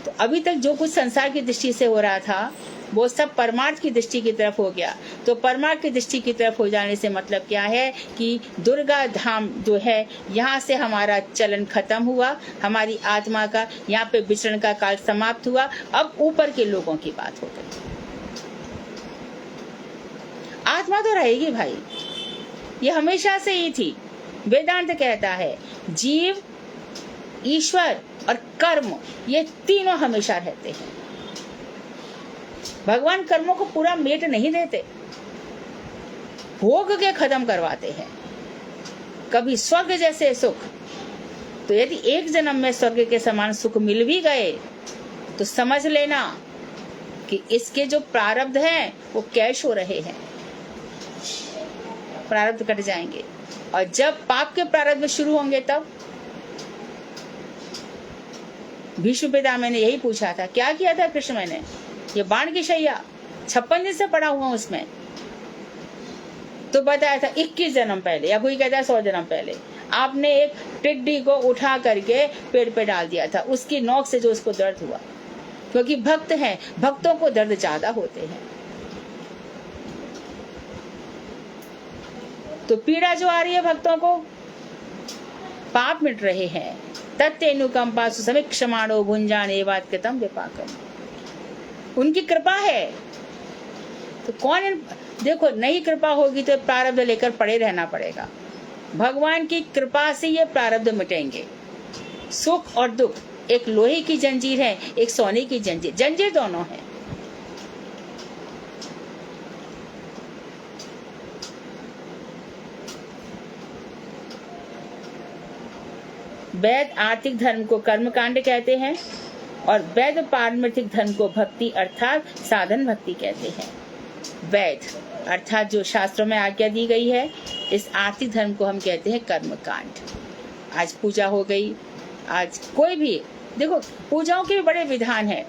तो अभी तक जो कुछ संसार की दृष्टि से हो रहा था, वो सब परमार्थ की दृष्टि की तरफ हो गया। तो परमार्थ की दृष्टि की तरफ हो जाने से मतलब क्या है कि दुर्गा धाम जो है, यहाँ से हमारा चलन खत्म हुआ, हमारी आत्मा का यहाँ पे विचरण का काल समाप्त हुआ। अब ऊपर के लोगों की बात हो गई। आत्मा तो रहेगी भाई, ये हमेशा से ही थी। वेदांत कहता है जीव, ईश्वर और कर्म, ये तीनों हमेशा रहते हैं। भगवान कर्मों को पूरा मेट नहीं देते, भोग के खत्म करवाते हैं। कभी स्वर्ग जैसे सुख, तो यदि एक जन्म में स्वर्ग के समान सुख मिल भी गए तो समझ लेना कि इसके जो प्रारब्ध हैं वो कैश हो रहे हैं, प्रारब्ध कट जाएंगे। और जब पाप के प्रारब्ध शुरू होंगे तब भीष्म पितामह ने यही पूछा था, क्या किया था कृष्ण मैंने? ये बाण की शैया 56 दिन से पड़ा हुआ उसमें, तो बताया था 21 जन्म पहले, या कोई कहता है 100 जन्म पहले आपने एक टिड्डी को उठा करके पेड़ पे डाल दिया था, उसकी नोक से जो उसको दर्द हुआ। क्योंकि भक्त हैं, भक्तों को दर्द ज्यादा होते हैं। तो पीड़ा जो आ रही है भक्तों को, पाप मिट रहे हैं। तत्तेनुकंपा सुसमीक्षमाणो भुंजाने वात कृतम विपाकम, उनकी कृपा है। तो कौन, देखो नहीं कृपा होगी तो प्रारब्ध लेकर पड़े रहना पड़ेगा। भगवान की कृपा से ये प्रारब्ध मिटेंगे। सुख और दुख, एक लोहे की जंजीर है, एक सोने की जंजीर, जंजीर दोनों है। वैध आर्थिक धर्म को कर्म कांड कहते हैं और वैध पारमार्थिक धर्म को भक्ति अर्थात साधन भक्ति कहते हैं। वैध अर्थात जो शास्त्रों में आज्ञा दी गई है, इस आर्थिक धर्म को हम कहते हैं कर्म कांड। आज पूजा हो गई, आज कोई भी देखो पूजाओं के भी बड़े विधान है।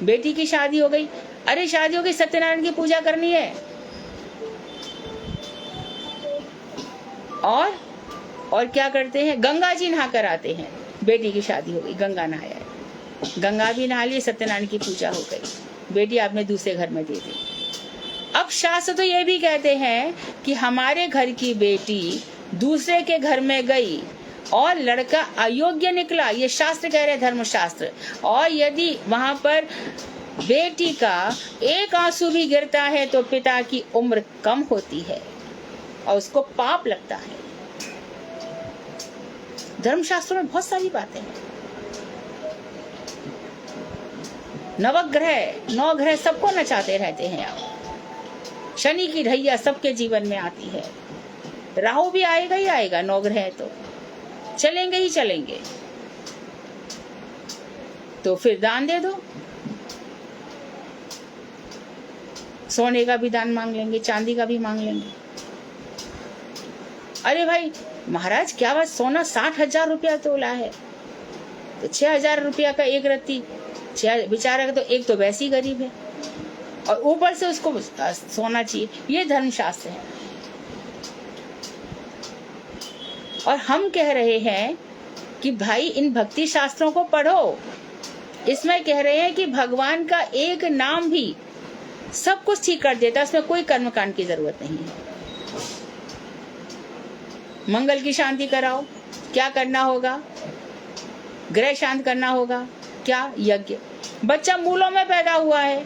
बेटी की शादी हो गई, अरे शादी हो गई, सत्यनारायण की पूजा करनी है। और क्या करते हैं, गंगा जी नहा कर आते हैं। बेटी की शादी हो गई, गंगा नहाया है, गंगा भी नहा ली, सत्यनारायण की पूजा हो गई, बेटी आपने दूसरे घर में दे दी। अब शास्त्र तो ये भी कहते हैं कि हमारे घर की बेटी दूसरे के घर में गई और लड़का अयोग्य निकला, ये शास्त्र कह रहे हैं, धर्मशास्त्र। और यदि वहां पर बेटी का एक आंसू भी गिरता है तो पिता की उम्र कम होती है और उसको पाप लगता है। धर्मशास्त्रों में बहुत सारी बातें हैं। नवग्रह 9 ग्रह सबको नचाते रहते हैं। आप शनि की ढैया सबके जीवन में आती है, राहु भी आएगा ही आएगा, 9 ग्रह तो चलेंगे ही चलेंगे। तो फिर दान दे दो, सोने का भी दान मांग लेंगे, चांदी का भी मांग लेंगे। अरे भाई महाराज क्या बात, सोना 60,000 रुपया तोला है तो 6,000 रुपया का एक रत्ती, बेचारा का तो एक तो वैसे ही गरीब है और ऊपर से उसको सोना चाहिए। ये धर्मशास्त्र है। और हम कह रहे हैं कि भाई इन भक्ति शास्त्रों को पढ़ो। इसमें कह रहे हैं कि भगवान का एक नाम भी सब कुछ ठीक कर देता है, उसमें कोई कर्मकांड की जरूरत नहीं है। मंगल की शांति कराओ, क्या करना होगा, ग्रह शांत करना होगा, क्या यज्ञ। बच्चा मूलों में पैदा हुआ है,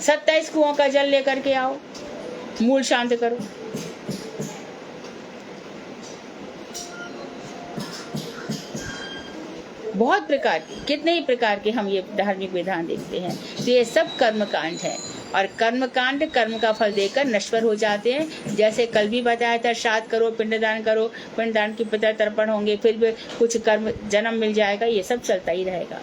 27 कुओं का जल लेकर के आओ, मूल शांत करो। बहुत प्रकार के, कितने ही प्रकार के हम ये धार्मिक विधान देखते हैं। तो ये सब कर्मकांड है और कर्मकांड कर्म का फल देकर नश्वर हो जाते हैं। जैसे कल भी बताया था, श्राद्ध करो, पिंडदान करो, पिंडदान की पितर तर्पण होंगे, फिर भी कुछ कर्म जन्म मिल जाएगा, ये सब चलता ही रहेगा।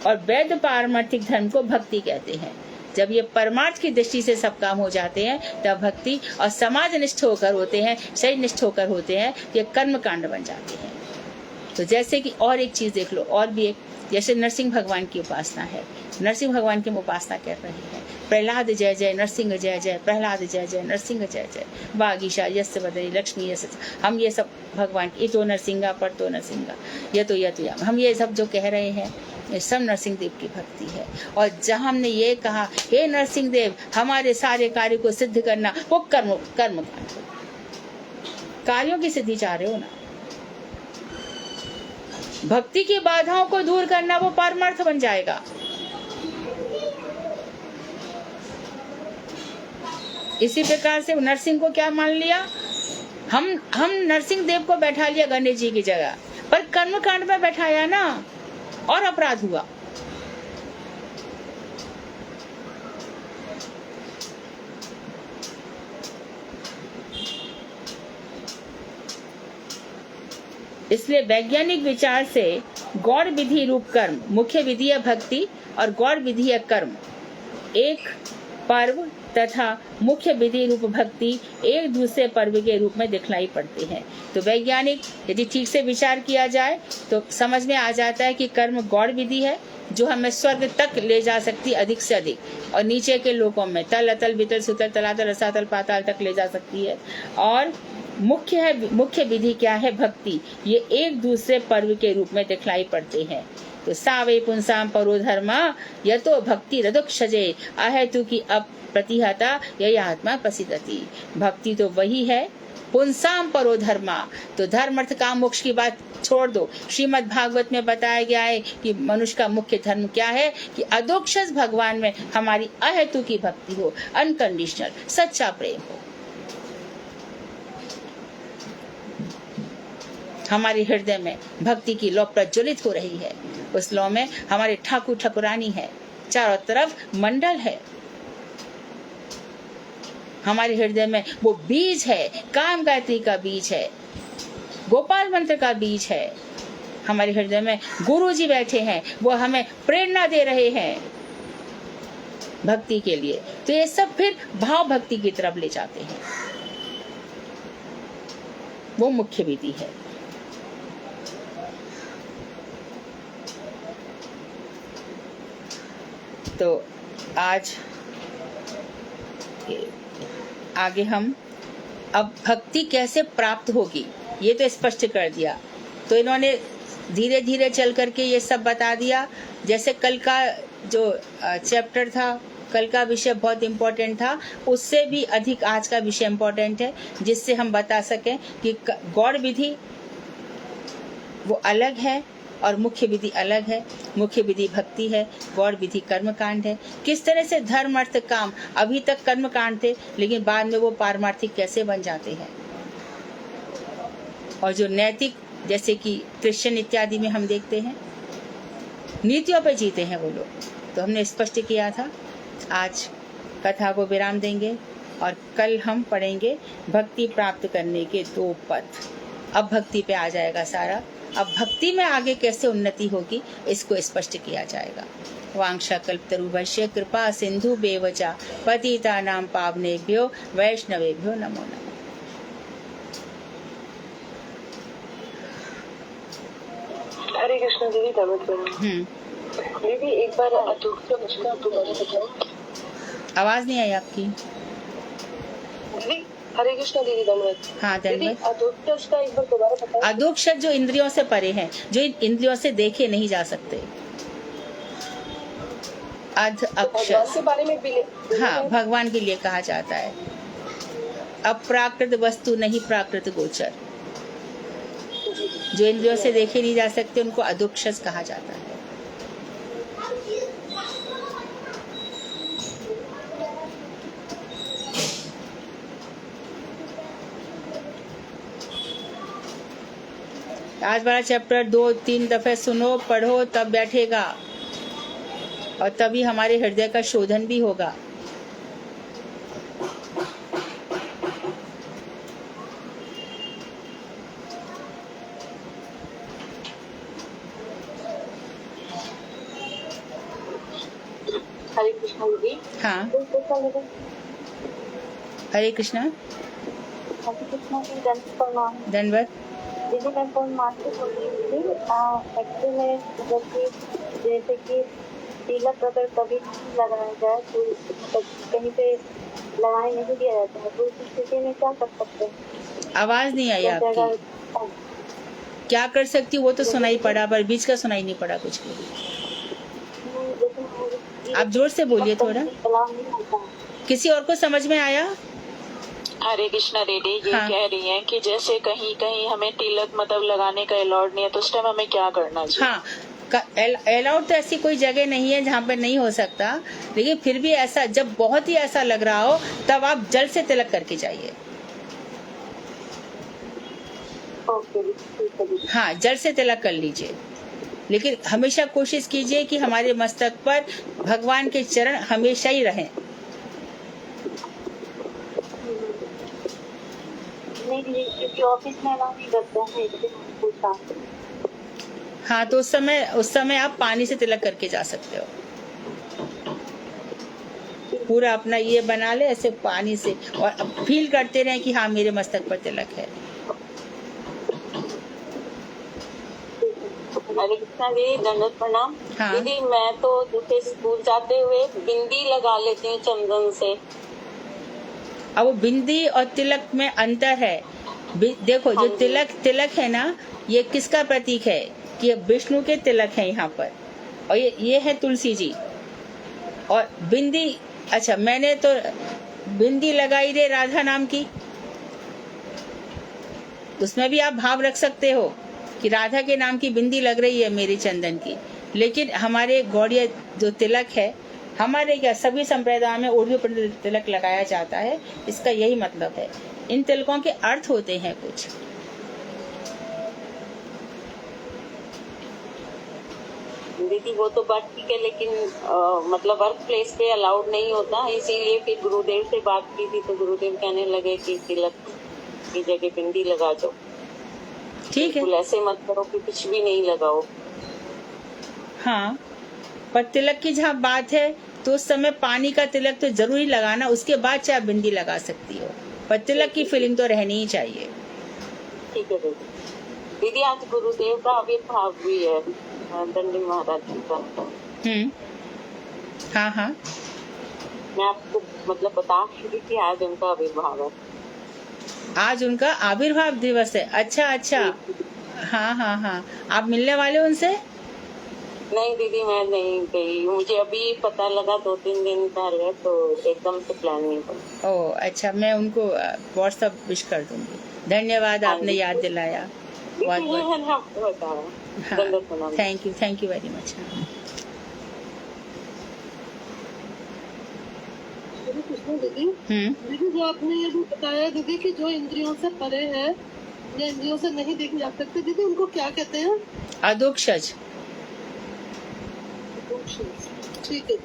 और वैध पारमार्थिक धर्म को भक्ति कहते हैं। जब ये परमार्थ की दृष्टि से सब काम हो जाते हैं तब भक्ति, और समाज निष्ठ होकर होते हैं, शरीर निष्ठ होकर होते हैं, ये कर्म कांड बन जाते हैं। तो जैसे कि और एक चीज देख लो, और भी एक, जैसे नरसिंह भगवान की उपासना है, नरसिंह भगवान की उपासना कर रहे हैं। प्रहलाद जय जय नरसिंह जय जय, प्रहलाद जय जय नरसिंह जय जय, वागीशा यस्य वदनी लक्ष्मी यस्य। हम ये सब भगवान, ये तो नरसिंहा पर तो नरसिंहा, ये तो या हम ये सब जो कह रहे हैं, ये सब नरसिंह देव की भक्ति है। और जहाँ हमने ये कहा हे नरसिंह देव हमारे सारे कार्य को सिद्ध करना, वो कर्म कांड, कार्यों की सिद्धि चाह रहे हो ना। भक्ति की बाधाओं को दूर करना, वो परमार्थ बन जाएगा। इसी प्रकार से नरसिंह को क्या मान लिया, हम नरसिंह देव को बैठा लिया गणेश जी की जगह पर, कर्म कांड में बैठाया ना, और अपराध हुआ। इसलिए वैज्ञानिक विचार से गौड़ विधि रूप कर्म मुख्य विधि है भक्ति, और गौड़ विधि है कर्म एक पर्व तथा मुख्य विधि रूप भक्ति एक दूसरे पर्व के रूप में दिखलाई पड़ते हैं। तो वैज्ञानिक यदि ठीक से विचार किया जाए तो समझ में आ जाता है कि कर्म गौड़ विधि है जो हमें स्वर्ग तक ले जा सकती अधिक से अधिक, और नीचे के लोकों में तल अतल वितल सुतल तलातल रसातल पाताल तक ले जा सकती है। और मुख्य विधि क्या है, भक्ति, ये एक दूसरे पर्व के रूप में दिखलाई पड़ते हैं। तो सावे पुंसाम परो धर्मा यतो भक्ति रदुक्षजे अहेतु की अब प्रतिहता यह आत्मा प्रसिद्धति। भक्ति तो वही है, पुंसाम परो धर्मा, तो धर्म अर्थ काम मोक्ष की बात छोड़ दो। श्रीमद् भागवत में बताया गया है कि मनुष्य का मुख्य धर्म क्या है, कि अदोक्षज भगवान में हमारी अहेतु की भक्ति हो, अनकंडीशनल सच्चा प्रेम हो। हमारे हृदय में भक्ति की लौ प्रज्वलित हो रही है, उस लौ में हमारे ठाकुर ठाकुरानी है, चारों तरफ मंडल है। हमारे हृदय में वो बीज है, काम गायत्री का बीज है, गोपाल मंत्र का बीज है, हमारे हृदय में गुरु जी बैठे हैं, वो हमें प्रेरणा दे रहे हैं भक्ति के लिए। तो ये सब फिर भाव भक्ति की तरफ ले जाते हैं, वो मुख्य विधि है। तो आज आगे हम अब भक्ति कैसे प्राप्त होगी ये तो स्पष्ट कर दिया। तो इन्होंने धीरे धीरे चल करके ये सब बता दिया। जैसे कल का जो चैप्टर था, कल का विषय बहुत इम्पोर्टेंट था, उससे भी अधिक आज का विषय इम्पोर्टेंट है, जिससे हम बता सकें कि गौड़ विधि वो अलग है और मुख्य विधि अलग है। मुख्य विधि भक्ति है, गौड़ विधि कर्मकांड है। किस तरह से धर्म अर्थ काम, अभी तक कर्मकांड थे लेकिन बाद में वो पारमार्थिक कैसे बन जाते हैं। और जो नैतिक, जैसे कि क्रिश्चियन इत्यादि में हम देखते हैं नीतियों पर जीते हैं वो लोग, तो हमने स्पष्ट किया था। आज कथा को विराम देंगे और कल हम पढ़ेंगे भक्ति प्राप्त करने के 2 पथ। अब भक्ति पे आ जाएगा सारा। अब भक्ति में आगे कैसे उन्नति होगी इसको स्पष्ट किया जाएगा। वांछा कल्पतरुभ्यश्च कृपा सिंधु बेवचा पतितानां पावनेभ्यो वैष्णवेभ्यो नमो नमः। हरे कृष्ण दीदी। दीदी एक बार आवाज नहीं आई आपकी। दीदी हरे कृष्ण दीदी धन्यवाद। हाँ धन्यवाद। अधोक्षज का एक बार दोबारा बताओ। अधोक्षज जो इंद्रियों से परे हैं, जो इंद्रियों से देखे नहीं जा सकते। अध अक्षर के बारे में भी हाँ भगवान के लिए कहा जाता है। अप्राकृत वस्तु नहीं प्राकृत गोचर, जो इंद्रियों से देखे नहीं जा सकते उनको अधोक्षज कहा जाता है। आज वाला चैप्टर 2-3 दफे सुनो, पढ़ो, तब बैठेगा और तभी हमारे हृदय का शोधन भी होगा। हरे कृष्ण दीदी। हाँ हरे कृष्णा। धन्यवाद। दीदी मैं फोन मार्केट हो रही थी एक्चुअली में, जैसे कि तिलक अगर कभी लगाया जाए तो कहीं पे लगाने नहीं दिया जाता है, तो उस स्थिति में क्या कर सकते हैं? आवाज नहीं आई आपकी। क्या कर सकती वो तो सुनाई पड़ा, पर बीच का सुनाई नहीं पड़ा कुछ भी। आप जोर से बोलिए थोड़ा। किसी और को समझ में आया? हरे कृष्णा दीदी ये हाँ। कह रही हैं कि जैसे कहीं कहीं हमें तिलक मतलब लगाने का अलाउड नहीं है, तो उस टाइम हमें क्या करना चाहिए? हाँ अलाउड तो ऐसी कोई जगह नहीं है जहाँ पे नहीं हो सकता, लेकिन फिर भी ऐसा जब बहुत ही ऐसा लग रहा हो तब आप जल से तिलक करके जाइए। हाँ जल से तिलक कर लीजिए, लेकिन हमेशा कोशिश कीजिए कि हमारे मस्तक पर भगवान के चरण हमेशा ही रहें। क्योंकि ऑफिस में अलाउ नहीं करते हैं इसलिए पूछा। हाँ तो उस समय आप पानी से तिलक करके जा सकते हो। पूरा अपना ये बना ले ऐसे पानी से, और फील करते रहे कि हाँ मेरे मस्तक पर तिलक है। हरे कृष्णा दीदी दंडवत प्रणाम। हाँ। दीदी मैं तो जैसे स्कूल जाते हुए बिंदी लगा लेती हूँ चंदन से। अब वो बिंदी और तिलक में अंतर है। देखो जो तिलक है ना, ये किसका प्रतीक है कि विष्णु के तिलक है यहाँ पर, और ये है तुलसी जी। और बिंदी, अच्छा मैंने तो बिंदी लगाई रे राधा नाम की, उसमें भी आप भाव रख सकते हो कि राधा के नाम की बिंदी लग रही है मेरी चंदन की। लेकिन हमारे गौड़ीय जो तिलक है, हमारे क्या सभी संप्रदाय में ऊर्ध्व पर तिलक लगाया जाता है, इसका यही मतलब है। इन तिलकों के अर्थ होते हैं कुछ। दीदी वो तो बात ठीक है, लेकिन मतलब वर्क प्लेस पे अलाउड नहीं होता, इसीलिए फिर गुरुदेव से बात की थी तो गुरुदेव कहने लगे कि तिलक की जगह बिंदी लगा दो। ठीक है। बिल्कुल ऐसे मत करो कि कुछ भी नहीं लगाओ। हाँ, पर तिलक की जहाँ बात है तो उस समय पानी का तिलक तो जरूरी लगाना, उसके बाद चाहे बिंदी लगा सकती हो, पर तिलक की फीलिंग तो रहनी ही चाहिए। ठीक है दीदी। दीदी आज गुरुदेव का आविर्भाव भी है, दंडी महाराज जी का। हाँ हाँ, मैं आपको मतलब बता रही थी आज उनका आविर्भाव है। आज उनका आविर्भाव दिवस है। अच्छा अच्छा, हाँ हाँ हाँ, आप मिलने वाले हो उनसे? नहीं दीदी मैं नहीं गई, मुझे अभी पता लगा 2-3 दिन पहले, तो एकदम से प्लान नहीं बना। ओह अच्छा, मैं उनको व्हाट्सएप विश कर दूंगी। धन्यवाद, हाँ आपने जी। याद दिलाया। बहुत दीदी ये बहुत मैंने आपको बताया। दंडवत प्रणाम। Thank you very much. दीदी दीदी जो आपने ये भी बताया दीदी कि जो इंद्रियों से परे है या इंद्रियों से नहीं देखे जा सकते, दीदी उनको क्या कहते हैं? अदोक्षज। ठीक है।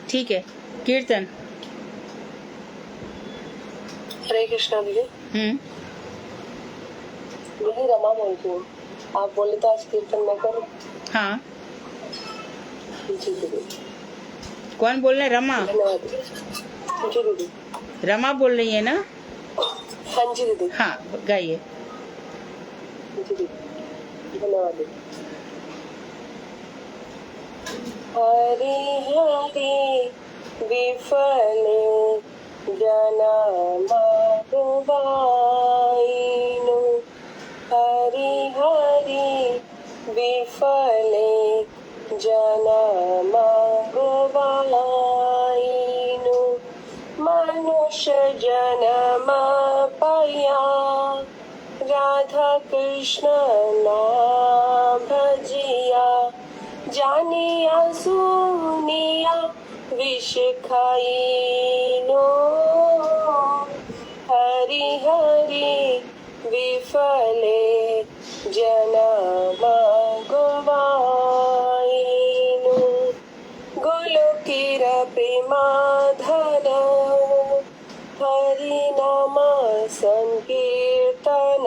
ठीक है, कीर्तन। हरे कृष्णा दीदी। दीदी रमा बोलती हूँ, आप बोले तो आज कीर्तन मैं करूँ? हाँ, जी दीदी। कौन बोल रहे हैं? रमा? धन्यवाद जी दीदी। रमा बोल रही है ना? हाँ जी दीदी। हाँ, गाइए। जी दीदी, धन्यवाद दीदी। हरि हरि विफले जनमा गुवाइनु, हरि हरि विफले जनमा गुवाइनु, मनुष्य जन्म पाया राधा कृष्ण नाम भजिया, जानिया सुनिया विष खाइनो, हरि हरि विफले जन्म गुवाइनु, गोलोकीर प्रेमाधन हरि नाम संकीर्तन,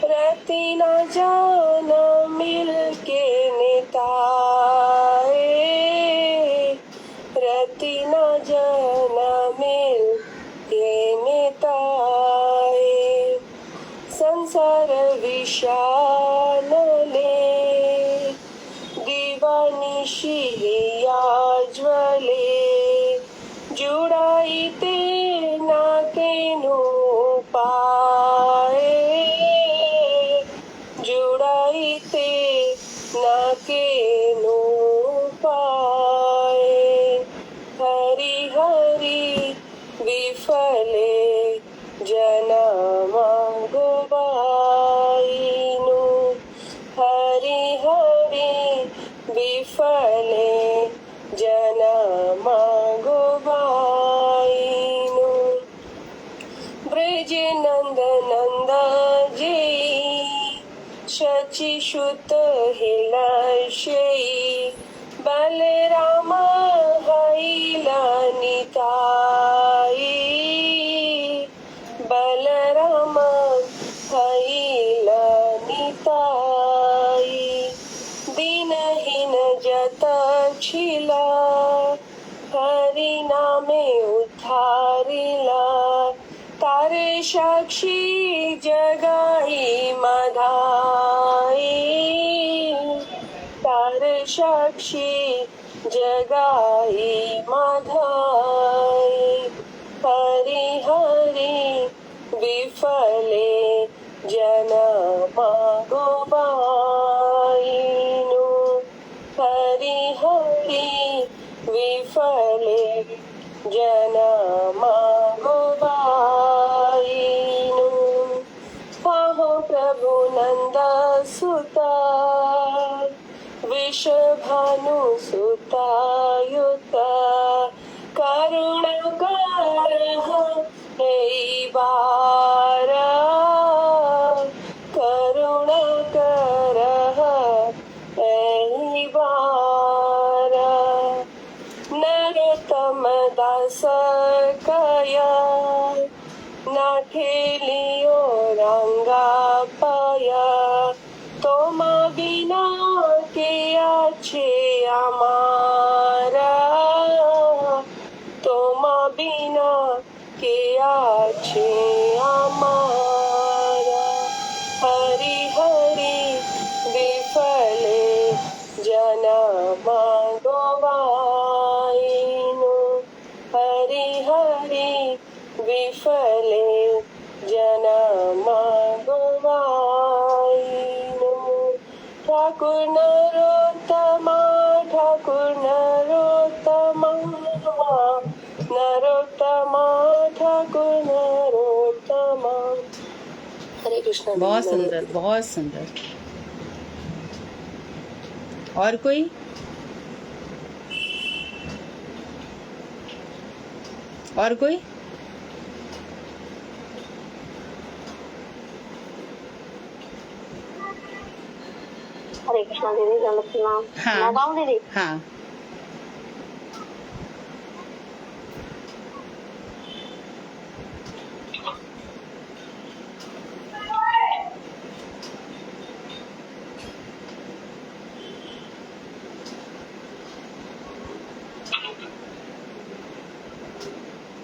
रति न जान मिल के निताए, रति न जान मिल के निताए, संसार विशाल ले दीवानिशी ज्वले, जुड़ाईते ना केनु पाए, जुड़ाईते ना केनु पाए, हरि हरि विफले जन्म गुवाइनु, हरि हरि विफले जन्म गुवाइनु, ब्रज नंद नंद जय शचि सुत हिलशई, बलराम हैला निताई, बलराम हैला निताई, दीनहीन जत छिला हरि नामे उद्धारिला, तारे साक्षी जगाई मधाई, तारे साक्षी जगाई मधाई, हरि हरि विफले जन्म गुवाइनु, हरि हरि विफले जन्म गुवाइनु, पाहो प्रभु नंद सुता विषभानु सुतायुता, करुणाकर हे बारा, करुणाकर ठाकुर नरोत्तमा, ठाकुर नरोत्तमा, नरोत्तमा, ठाकुर नरोत्तमा। हरे कृष्णा। बहुत सुंदर, बहुत सुंदर। और कोई? और कोई? हरे कृष्णा दीदी, जय सतनाम। हाँ। मैं गाऊं दीदी? हाँ।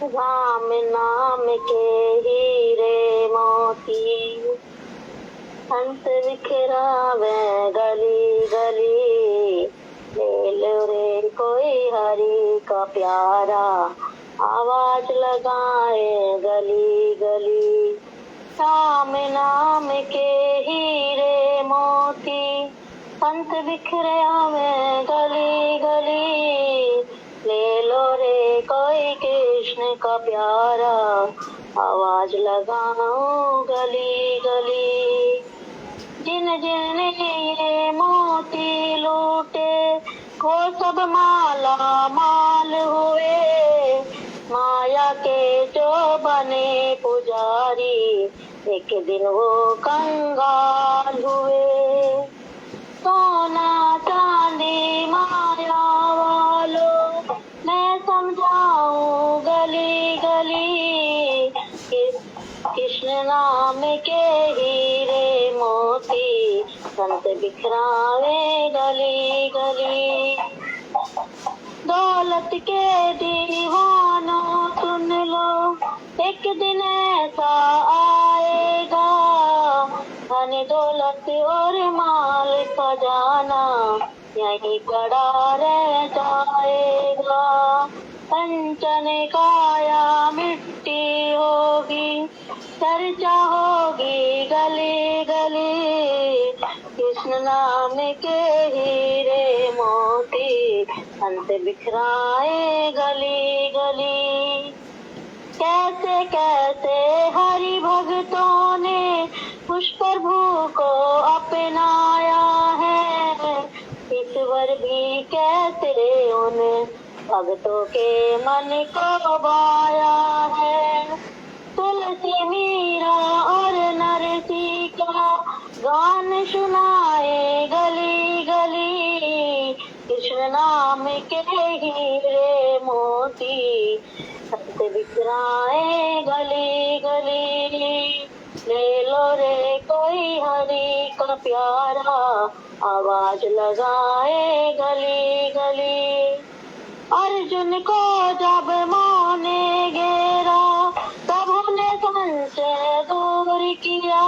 राम नाम के हीरे मोती, हंस बिखरावे गली गली, ले लो रे कोई हरि का प्यारा, आवाज लगाए गली गली। राम नाम के हीरे मोती, हंस बिखरे आवे गली गली, ले लो रे कोई कृष्ण का प्यारा, आवाज लगाओ गली गली। जिन जिन ये मोती लूटे, वो सब माला माल हुए, माया के जो बने पुजारी, एक दिन वो कंगाल हुए। सोना चांदी माया वालों, मैं समझाऊं गली गली, कृष्ण नाम के हीरे मोती, संत बिखरावे गली गली। दौलत के दीवानों सुन लो, एक दिन ऐसा आएगा, धन दौलत और माल खजाना यहीं पड़ा रह जाएगा। कंचन काया मिट्टी होगी, चर्चा होगी गली गली, कृष्ण नाम के हीरे मोती, अंत बिखराए गली गली। कैसे कैसे हरि भक्तों ने उस प्रभु को अपनाया है, ईश्वर भी कैसे उन भक्तों के मन को भाया है। तुलसी मीरा और नरसी का गान सुनाए गली गली, कृष्ण नाम के हीरे मोती, संत बिखराए गली गली। ले लो रे कोई हरि का प्यारा, आवाज लगाए गली गली। अर्जुन को जब माने घेरा, तब उन्हें संशय दूर किया,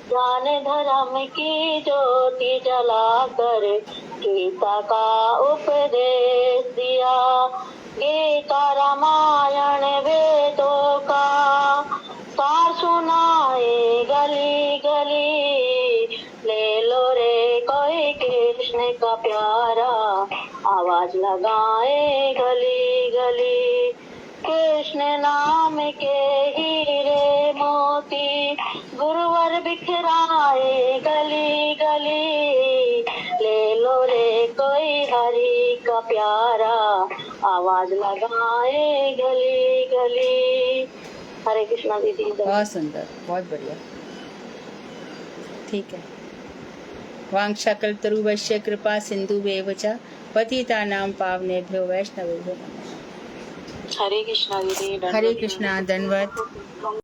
ज्ञान धर्म की ज्योति जलाकर गीता का उपदेश दिया। गीता रामायण वेदों का सार सुनाए गली गली, ले लो रे कोई कृष्ण का प्यारा, आवाज लगाए गली गली। कृष्ण नाम के हीरे मोती, गुरुवर बिखराए गली गली, ले लो रे कोई हरि का प्यारा, आवाज लगाए गली गली। हरे कृष्णा दीदी। बहुत सुंदर, बहुत बढ़िया। ठीक है। वांछाकल्पतरुभ्यश्च कृपा सिन्धुभ्येव च पतितानां पावनेभ्यो वैष्णवेभ्यो नमः। हरे कृष्णा दीदी। हरे कृष्णा, धन्यवाद।